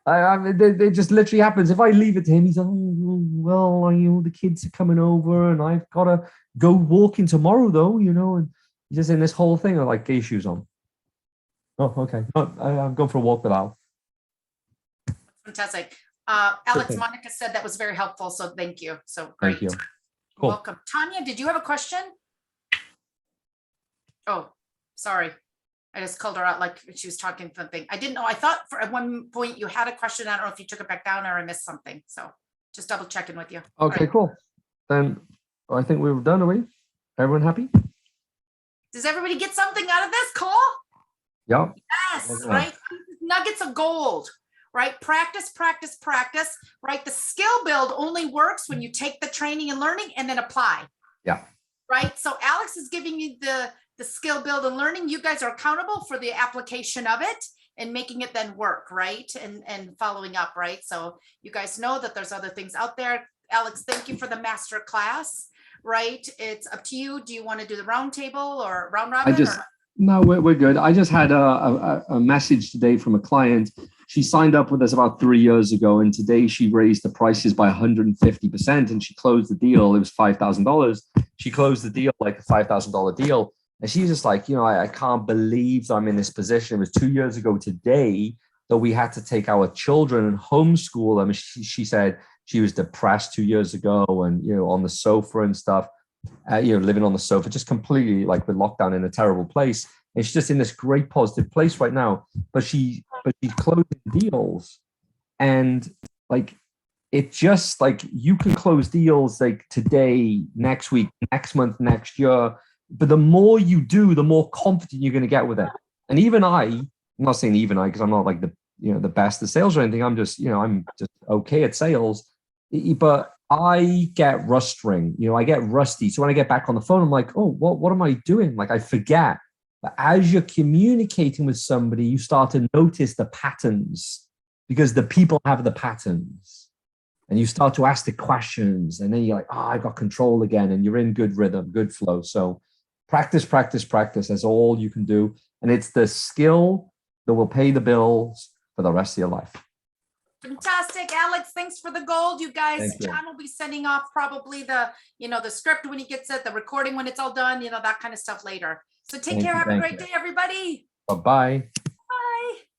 It just literally happens. If I leave it to him, he's like, oh, well, the kids are coming over and I've got to go walking tomorrow though, and he's just in this whole thing of like, get your shoes on. Oh, okay. No, I'm going for a walk with Al. Fantastic. Alex, Okay. Monica said that was very helpful. So thank you. So Thank great. you. Cool. Welcome. Tanya, did you have a question? Oh, sorry. I just called her out like she was talking something. I didn't know. I thought at one point you had a question. I don't know if you took it back down or I missed something. So just double checking with you. Okay, cool. Then I think we were done, are we? Everyone happy? Does everybody get something out of this call? Yeah. Yes, right? Nuggets of gold, right? Practice, practice, practice, right? The skill build only works when you take the training and learning and then apply. Yeah. Right? So Alex is giving you the skill build and learning. You guys are accountable for the application of it and making it then work, right? And following up, right? So you guys know that there's other things out there. Alex, thank you for the master class, right? It's up to you. Do you want to do the round table or round robin? No, we're good. I just had a message today from a client. She signed up with us about 3 years ago, and today she raised the prices by 150%, and she closed the deal. It was $5,000. She closed the deal like a $5,000 deal. And she's just like, I can't believe I'm in this position. It was 2 years ago today that we had to take our children and homeschool them. She said she was depressed 2 years ago and, on the sofa and stuff, living on the sofa, just completely like with lockdown in a terrible place. And she's just in this great positive place right now. But she's closing deals. And like, it just like you can close deals like today, next week, next month, next year. But the more you do, the more confident you're going to get with it. And even I'm not saying even I, because I'm not like the best at sales or anything. I'm just, I'm just okay at sales. But I get rustring, I get rusty. So when I get back on the phone, I'm like, oh, what am I doing? Like I forget. But as you're communicating with somebody, you start to notice the patterns because the people have the patterns. And you start to ask the questions, and then you're like, I got control again, and you're in good rhythm, good flow. So practice, practice, practice. That's all you can do. And it's the skill that will pay the bills for the rest of your life. Fantastic, Alex. Thanks for the gold, you guys. Thank you. John will be sending off probably the script when he gets it, the recording when it's all done, that kind of stuff later. So take care. Have a great day, everybody. Bye-bye. Bye.